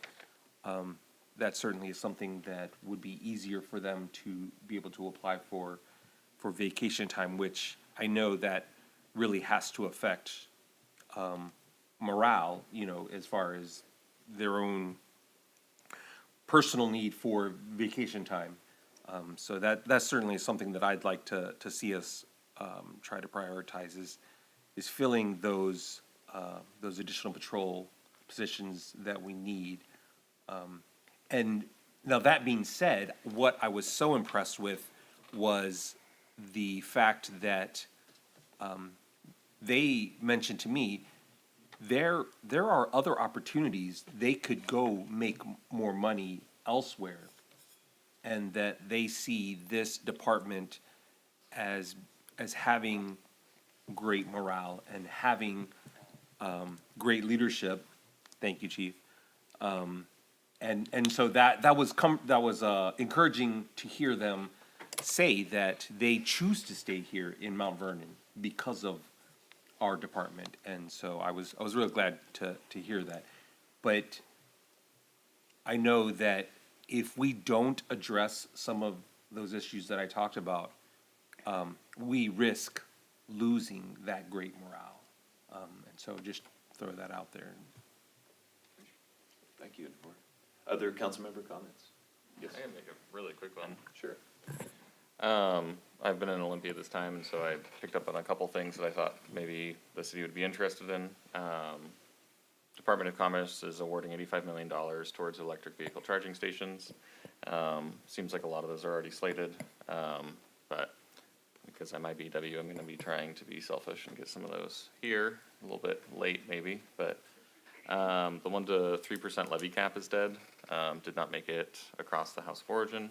that certainly is something that would be easier for them to be able to apply for vacation time, which I know that really has to affect morale, as far as their own personal need for vacation time. So that's certainly something that I'd like to see us try to prioritize is filling those additional patrol positions that we need. And now that being said, what I was so impressed with was the fact that they mentioned to me there are other opportunities they could go make more money elsewhere, and that they see this department as having great morale and having great leadership. Thank you, Chief. And so that was encouraging to hear them say that they choose to stay here in Mount Vernon because of our department. And so I was really glad to hear that. But I know that if we don't address some of those issues that I talked about, we risk losing that great morale. And so just throw that out there. Thank you. Other council member comments? Yes. I can make a really quick one. Sure. I've been in Olympia this time, and so I picked up on a couple things that I thought maybe the city would be interested in. Department of Commerce is awarding $85 million towards electric vehicle charging stations. Seems like a lot of those are already slated, but because I'm IBW, I'm going to be trying to be selfish and get some of those here, a little bit late maybe, but the 1 to 3% levy cap is dead. Did not make it across the House of Origin.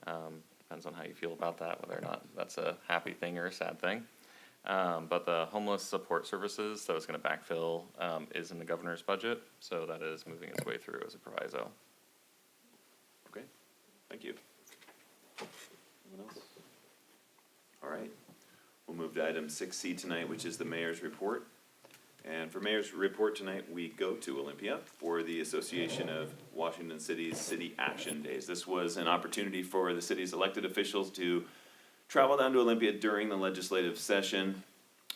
Depends on how you feel about that, whether or not that's a happy thing or a sad thing. But the homeless support services that was going to backfill is in the governor's budget, so that is moving its way through as a proviso. Okay, thank you. Anyone else? All right, we'll move to item 6C tonight, which is the mayor's report. And for mayor's report tonight, we go to Olympia for the Association of Washington City's City Action Days. This was an opportunity for the city's elected officials to travel down to Olympia during the legislative session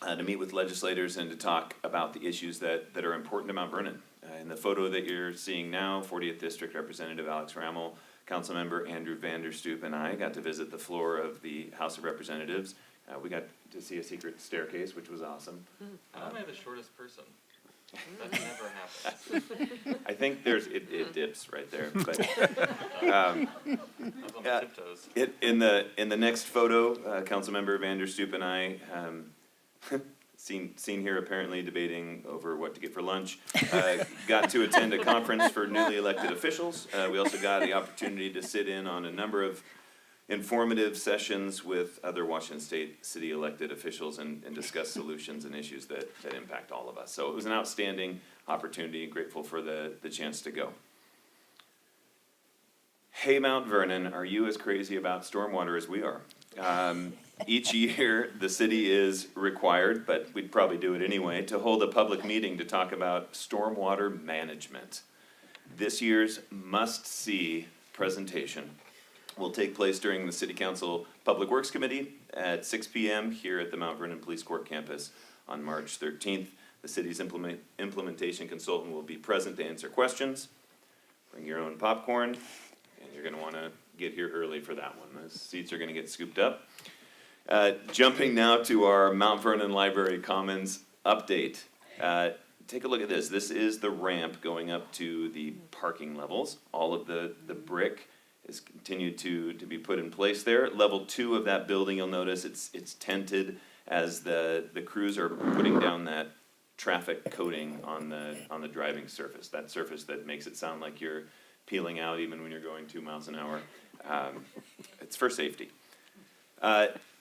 to meet with legislators and to talk about the issues that are important to Mount Vernon. In the photo that you're seeing now, 40th District Representative Alex Rammel, Councilmember Andrew Vanderstoop, and I got to visit the floor of the House of Representatives. We got to see a secret staircase, which was awesome. How am I the shortest person? That never happens. I think it dips right there, but, I was on my tiptoes. In the next photo, Councilmember Vanderstoep and I, seen here apparently debating over what to get for lunch, got to attend a conference for newly elected officials. We also got the opportunity to sit in on a number of informative sessions with other Washington State city elected officials and discuss solutions and issues that impact all of us. So it was an outstanding opportunity, grateful for the chance to go. Hey, Mount Vernon, are you as crazy about stormwater as we are? Each year, the city is required, but we'd probably do it anyway, to hold a public meeting to talk about stormwater management. This year's must-see presentation will take place during the City Council Public Works Committee at 6 p.m. here at the Mount Vernon Police Court campus on March 13th. The city's implementation consultant will be present to answer questions. Bring your own popcorn, and you're going to want to get here early for that one. The seats are going to get scooped up. Jumping now to our Mount Vernon Library Commons update. Take a look at this. This is the ramp going up to the parking levels. All of the brick is continued to be put in place there. Level 2 of that building, you'll notice it's tented as the crews are putting down that traffic coating on the driving surface. That surface that makes it sound like you're peeling out even when you're going 2 miles an hour. It's for safety.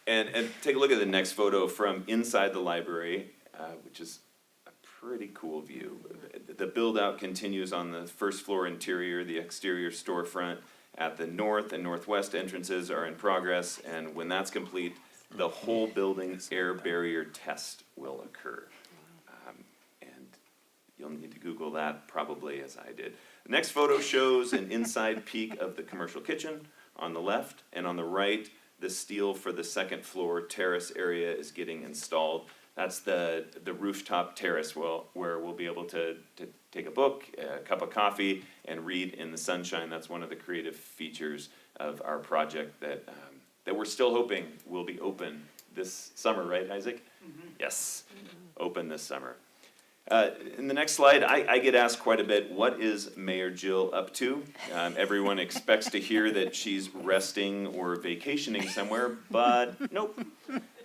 And take a look at the next photo from inside the library, which is a pretty cool view. The build-out continues on the first floor interior. The exterior storefront at the north and northwest entrances are in progress, and when that's complete, the whole building's air barrier test will occur. And you'll need to Google that probably, as I did. The next photo shows an inside peek of the commercial kitchen on the left, and on the right, the steel for the second floor terrace area is getting installed. That's the rooftop terrace where we'll be able to take a book, a cup of coffee, and read in the sunshine. That's one of the creative features of our project that we're still hoping will be open this summer, right, Isaac? Mm-hmm. Yes, open this summer. In the next slide, I get asked quite a bit, what is Mayor Jill up to? Everyone expects to hear that she's resting or vacationing somewhere, but nope.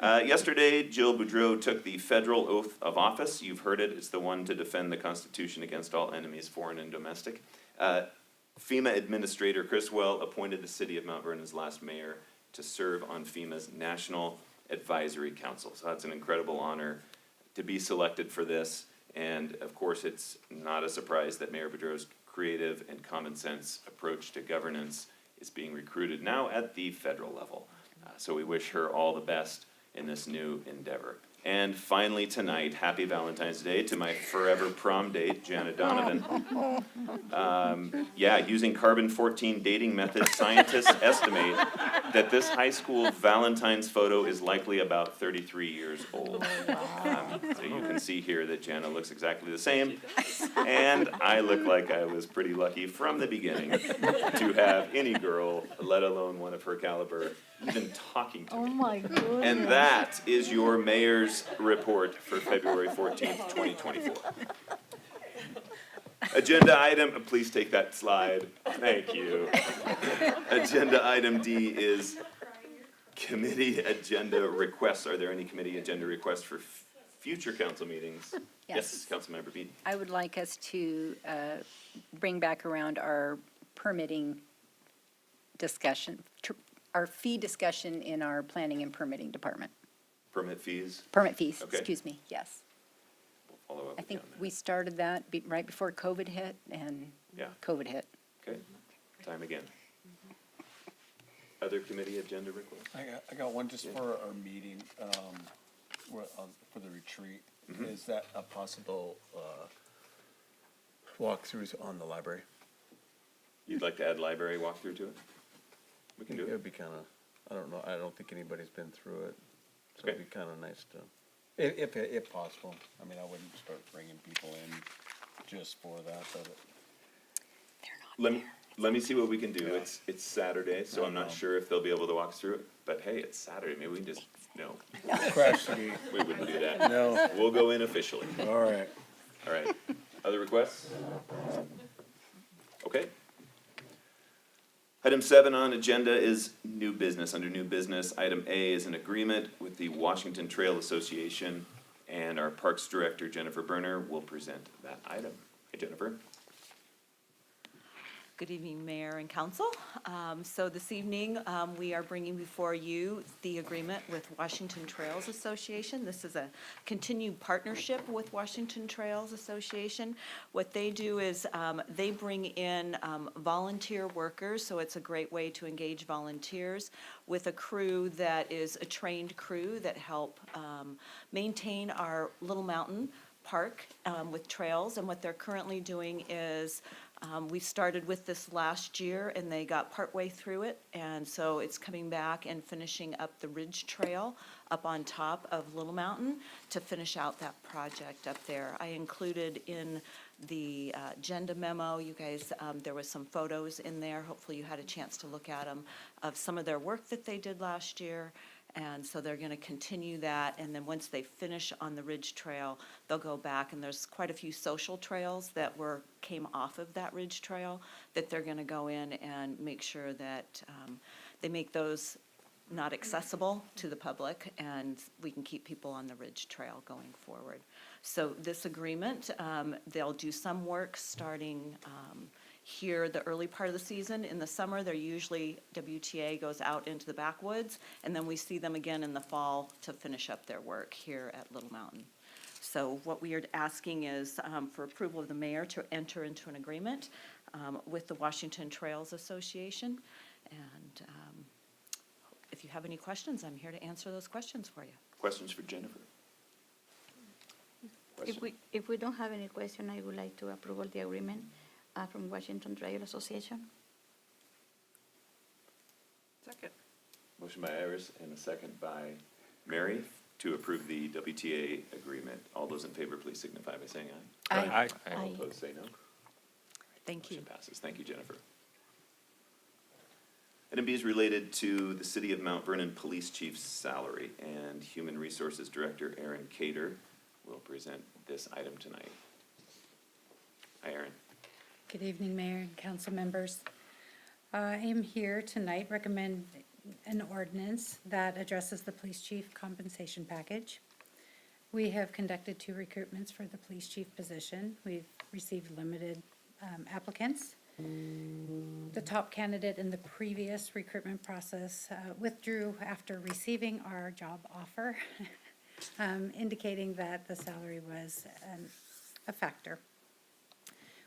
Yesterday, Jill Boudreau took the federal oath of office. You've heard it. It's the one to defend the Constitution against all enemies, foreign and domestic. FEMA Administrator Chris Well appointed the city of Mount Vernon's last mayor to serve on FEMA's National Advisory Council. So that's an incredible honor to be selected for this. And of course, it's not a surprise that Mayor Boudreau's creative and common sense approach to governance is being recruited now at the federal level. So we wish her all the best in this new endeavor. And finally tonight, happy Valentine's Day to my forever prom date, Janet Donovan. Using carbon-14 dating methods, scientists estimate that this high school Valentine's photo is likely about 33 years old. So you can see here that Jana looks exactly the same, and I look like I was pretty lucky from the beginning to have any girl, let alone one of her caliber, even talking to me. Oh my goodness. And that is your mayor's report for February 14th, 2024. Agenda item, please take that slide. Thank you. Agenda item D is committee agenda requests. Are there any committee agenda requests for future council meetings? Yes, Councilmember Bean. I would like us to bring back around our permitting discussion, our fee discussion in our planning and permitting department. Permit fees? Permit fees, Okay. excuse me, yes. We'll follow up I with you think on that. we started that right before COVID hit, and Yeah. COVID hit. Okay, time again. Other committee agenda requests? I got one just for our meeting, for the retreat. Mm-hmm. Is that a possible, walkthroughs on the library? You'd like to add library walkthrough to it? We can do It it. would be kinda, I don't know, I don't think anybody's been through it, so Okay. it'd be kinda nice to, if possible. I mean, I wouldn't start bringing people in just for that, but Let me see what we can do. Yeah. It's Saturday, so I'm not sure if they'll be able to walk through it. But hey, it's Saturday. Maybe we can just, no, crash the gate. we wouldn't do that. No, We'll go in officially. all right. All right. Other requests? Okay. Item 7 on agenda is new business. Under new business, item A is an agreement with the Washington Trail Association, and our Parks Director, Jennifer Berner, will present that item. Hey, Jennifer. Good evening, Mayor and Council. So this evening, we are bringing before you the agreement with Washington Trails Association. This is a continued partnership with Washington Trails Association. What they do is they bring in volunteer workers, so it's a great way to engage volunteers with a crew that is a trained crew that help maintain our Little Mountain Park with trails. And what they're currently doing is we started with this last year and they got partway through it, and so it's coming back and finishing up the Ridge Trail up on top of Little Mountain to finish out that project up there. I included in the agenda memo, you guys, there was some photos in there, hopefully you had a chance to look at them, of some of their work that they did last year. And so they're gonna continue that, and then once they finish on the Ridge Trail, they'll go back, and there's quite a few social trails that came off of that Ridge Trail that they're gonna go in and make sure that they make those not accessible to the public, and we can keep people on the Ridge Trail going forward. So this agreement, they'll do some work starting here the early part of the season. In the summer, they're usually, WTA goes out into the backwoods, and then we see them again in the fall to finish up their work here at Little Mountain. So what we are asking is for approval of the mayor to enter into an agreement with the Washington Trails Association. And if you have any questions, I'm here to answer those questions for you. Questions for Jennifer? If we don't have any question, I would like to approve the agreement from Washington Trail Association. Second. Motion by Iris and a second by Mary to approve the WTA agreement. All those in favor, please signify by saying aye. Aye. All Aye. opposed, say no. Thank you. Motion passes. Thank you, Jennifer. Item B is related to the City of Mount Vernon Police Chief's salary, and Human Resources Director Aaron Cater will present this item tonight. Hi, Aaron. Good evening, Mayor and council members. I am here tonight recommend an ordinance that addresses the police chief compensation package. We have conducted 2 recruitments for the police chief position. We've received limited applicants. The top candidate in the previous recruitment process withdrew after receiving our job offer, indicating that the salary was a factor.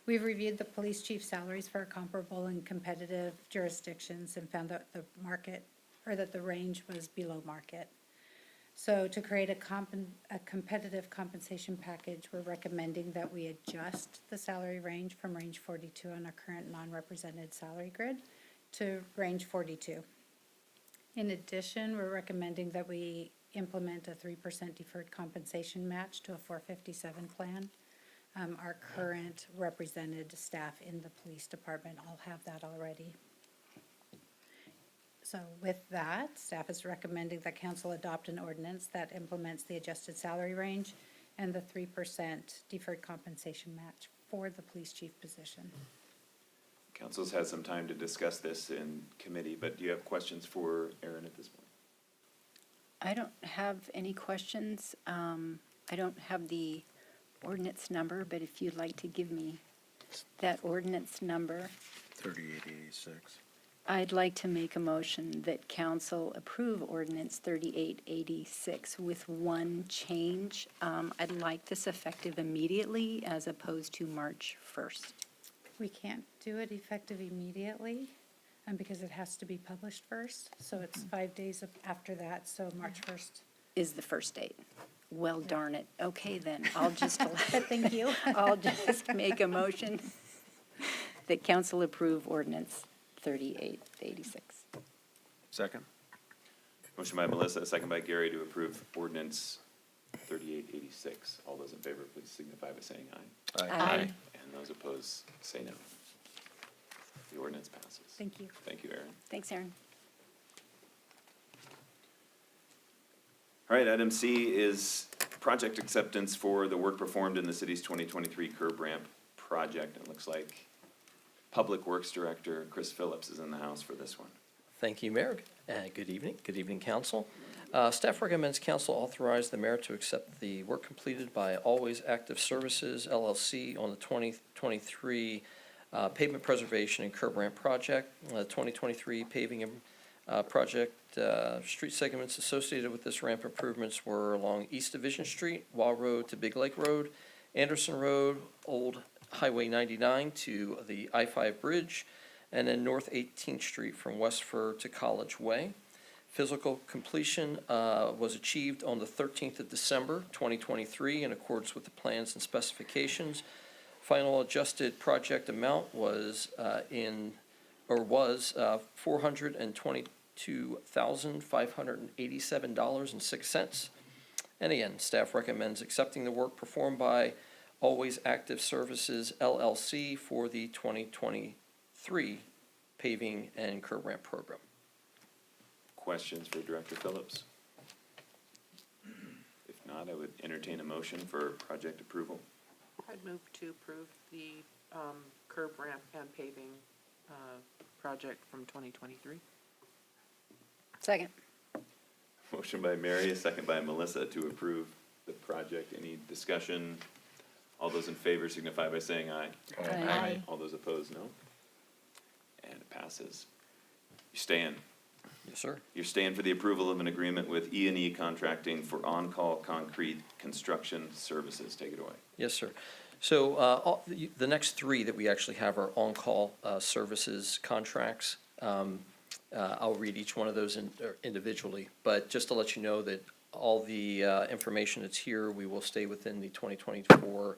We've reviewed the police chief salaries for comparable and competitive jurisdictions and found that the range was below market. So to create a competitive compensation package, we're recommending that we adjust the salary range from range 42 on our current non-represented salary grid to range 42. In addition, we're recommending that we implement a 3% deferred compensation match to a 457 plan. Our current represented staff in the police department all have that already. So with that, staff is recommending that council adopt an ordinance that implements the adjusted salary range and the 3% deferred compensation match for the police chief position. Council's had some time to discuss this in committee, but do you have questions for Aaron at this point? I don't have any questions. I don't have the ordinance number, but if you'd like to give me that ordinance number. 3886. I'd like to make a motion that council approve ordinance 3886 with one change. I'd like this effective immediately as opposed to March 1st. We can't do it effective immediately because it has to be published first. So it's 5 days after that, so March 1st. Is the first date. Well, darn it. Okay, then, I'll just, Thank you. I'll just make a motion that council approve ordinance 3886. Second. Motion by Melissa, second by Gary to approve ordinance 3886. All those in favor, please signify by saying aye. Aye. And those opposed, say no. The ordinance passes. Thank you. Thank you, Aaron. Thanks, Aaron. All right, item C is project acceptance for the work performed in the city's 2023 curb ramp project. It looks like Public Works Director Chris Phillips is in the house for this one. Thank you, Mayor. Good evening. Good evening, Council. Staff recommends Council authorize the mayor to accept the work completed by Always Active Services LLC on the 2023 pavement preservation and curb ramp project. 2023 paving project street segments associated with this ramp improvements were along East Division Street, Wall Road to Big Lake Road, Anderson Road, Old Highway 99 to the I-5 Bridge, and then North 18th Street from West Fur to College Way. Physical completion was achieved on the 13th of December, 2023, in accordance with the plans and specifications. Final adjusted project amount was $422,587.06. And again, staff recommends accepting the work performed by Always Active Services LLC for the 2023 paving and curb ramp program. Questions for Director Phillips? If not, I would entertain a motion for project approval. I'd move to approve the curb ramp and paving project from 2023. Second. Motion by Mary, a second by Melissa to approve the project. Any discussion? All those in favor signify by saying aye. Aye. All those opposed, no. And it passes. You staying? Yes, sir. You're staying for the approval of an agreement with E&E Contracting for on-call concrete construction services. Take it away. Yes, sir. So the next three that we actually have are on-call services contracts. I'll read each one of those individually, but just to let you know that all the information that's here, we will stay within the 2024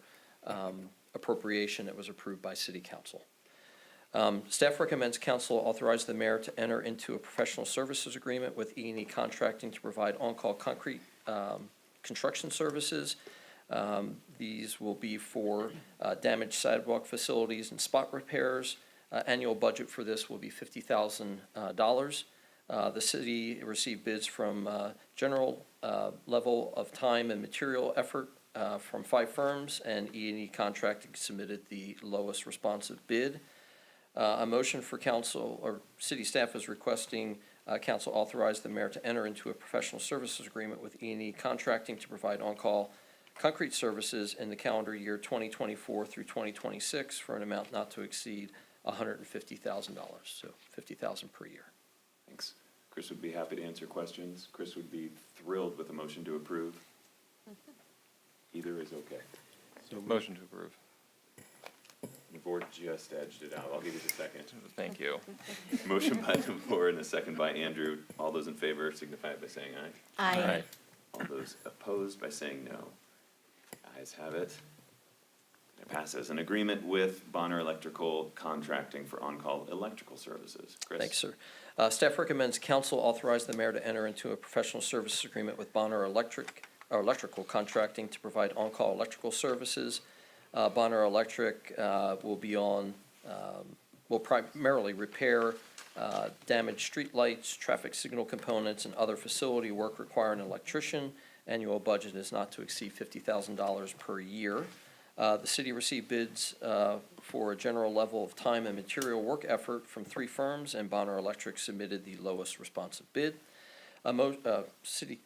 appropriation that was approved by City Council. Staff recommends Council authorize the mayor to enter into a professional services agreement with E&E Contracting to provide on-call concrete construction services. These will be for damaged sidewalk facilities and spot repairs. Annual budget for this will be $50,000. The city received bids from general level of time and material effort from 5 firms, and E&E Contracting submitted the lowest responsive bid. A motion for council, or city staff is requesting council authorize the mayor to enter into a professional services agreement with E&E Contracting to provide on-call concrete services in the calendar year 2024 through 2026 for an amount not to exceed $150,000, so $50,000 per year. Thanks. Chris would be happy to answer questions. Chris would be thrilled with a motion to approve. Either is okay. So motion to approve. The board just edged it out. I'll give you the second. Thank you. Motion by DeVore and a second by Andrew. All those in favor signify by saying aye. Aye. All those opposed by saying no. Ayes have it. It passes. An agreement with Bonner Electrical Contracting for on-call electrical services. Chris? Thanks, sir. Staff recommends council authorize the mayor to enter into a professional services agreement with Bonner Electrical Contracting to provide on-call electrical services. Bonner Electric will primarily repair damaged streetlights, traffic signal components, and other facility work requiring an electrician. Annual budget is not to exceed $50,000 per year. The city received bids for a general level of time and material work effort from 3 firms, and Bonner Electric submitted the lowest responsive bid. City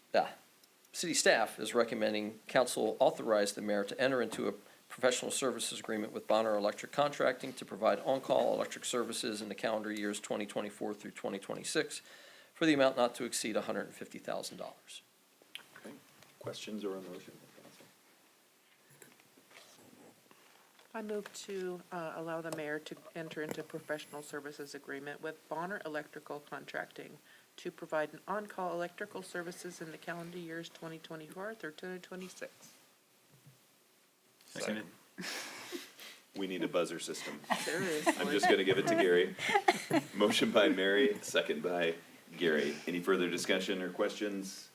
staff is recommending council authorize the mayor to enter into a professional services agreement with Bonner Electric Contracting to provide on-call electric services in the calendar years 2024 through 2026 for the amount not to exceed $150,000. Okay. Questions or a motion? I move to allow the mayor to enter into professional services agreement with Bonner Electrical Contracting to provide an on-call electrical services in the calendar years 2024 through 2026. Second. We need a buzzer system. Seriously. I'm just going to give it to Gary. Motion by Mary, second by Gary. Any further discussion or questions?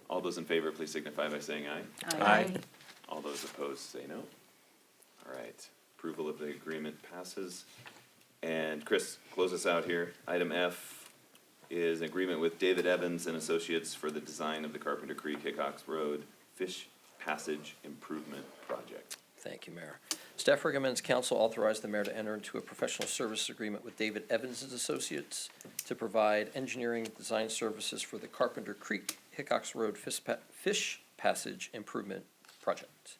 All those in favor, please signify by saying aye. Aye. All those opposed, say no. All right. Approval of the agreement passes. And Chris, close us out here. Item F is an agreement with David Evans and Associates for the design of the Carpenter Creek Hickox Road Fish Passage Improvement Project. Thank you, Mayor. Staff recommends council authorize the mayor to enter into a professional service agreement with David Evans and Associates to provide engineering design services for the Carpenter Creek Hickox Road Fish Passage Improvement Project.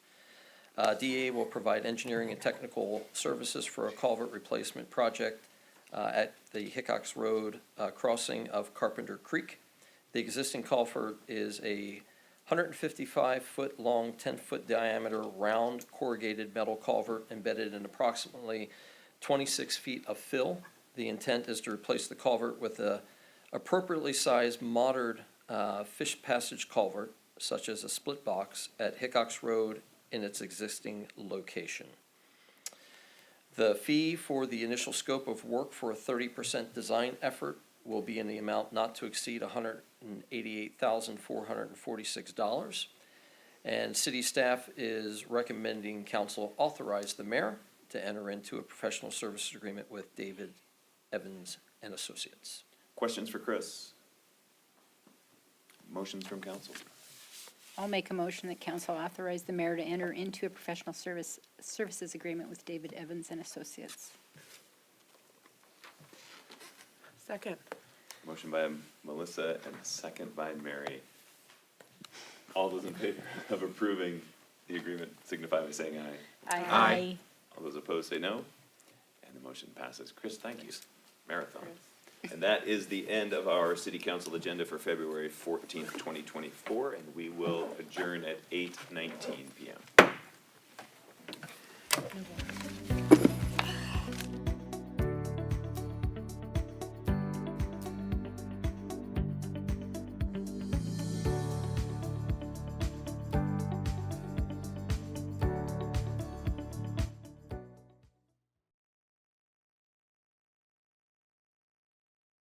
DA will provide engineering and technical services for a culvert replacement project at the Hickox Road crossing of Carpenter Creek. The existing culvert is a 155-foot long, 10-foot diameter round corrugated metal culvert embedded in approximately 26 feet of fill. The intent is to replace the culvert with a appropriately sized modern fish passage culvert, such as a split box at Hickox Road in its existing location. The fee for the initial scope of work for a 30% design effort will be in the amount not to exceed $188,446. And city staff is recommending council authorize the mayor to enter into a professional services agreement with David Evans and Associates. Questions for Chris? Motions from council? I'll make a motion that council authorize the mayor to enter into a professional services agreement with David Evans and Associates. Second. Motion by Melissa and a second by Mary. All those in favor of approving the agreement signify by saying aye. Aye. All those opposed say no. And the motion passes. Chris, thank you. Marathon. And that is the end of our city council agenda for February 14th, 2024, and we will adjourn at 8:19 p.m.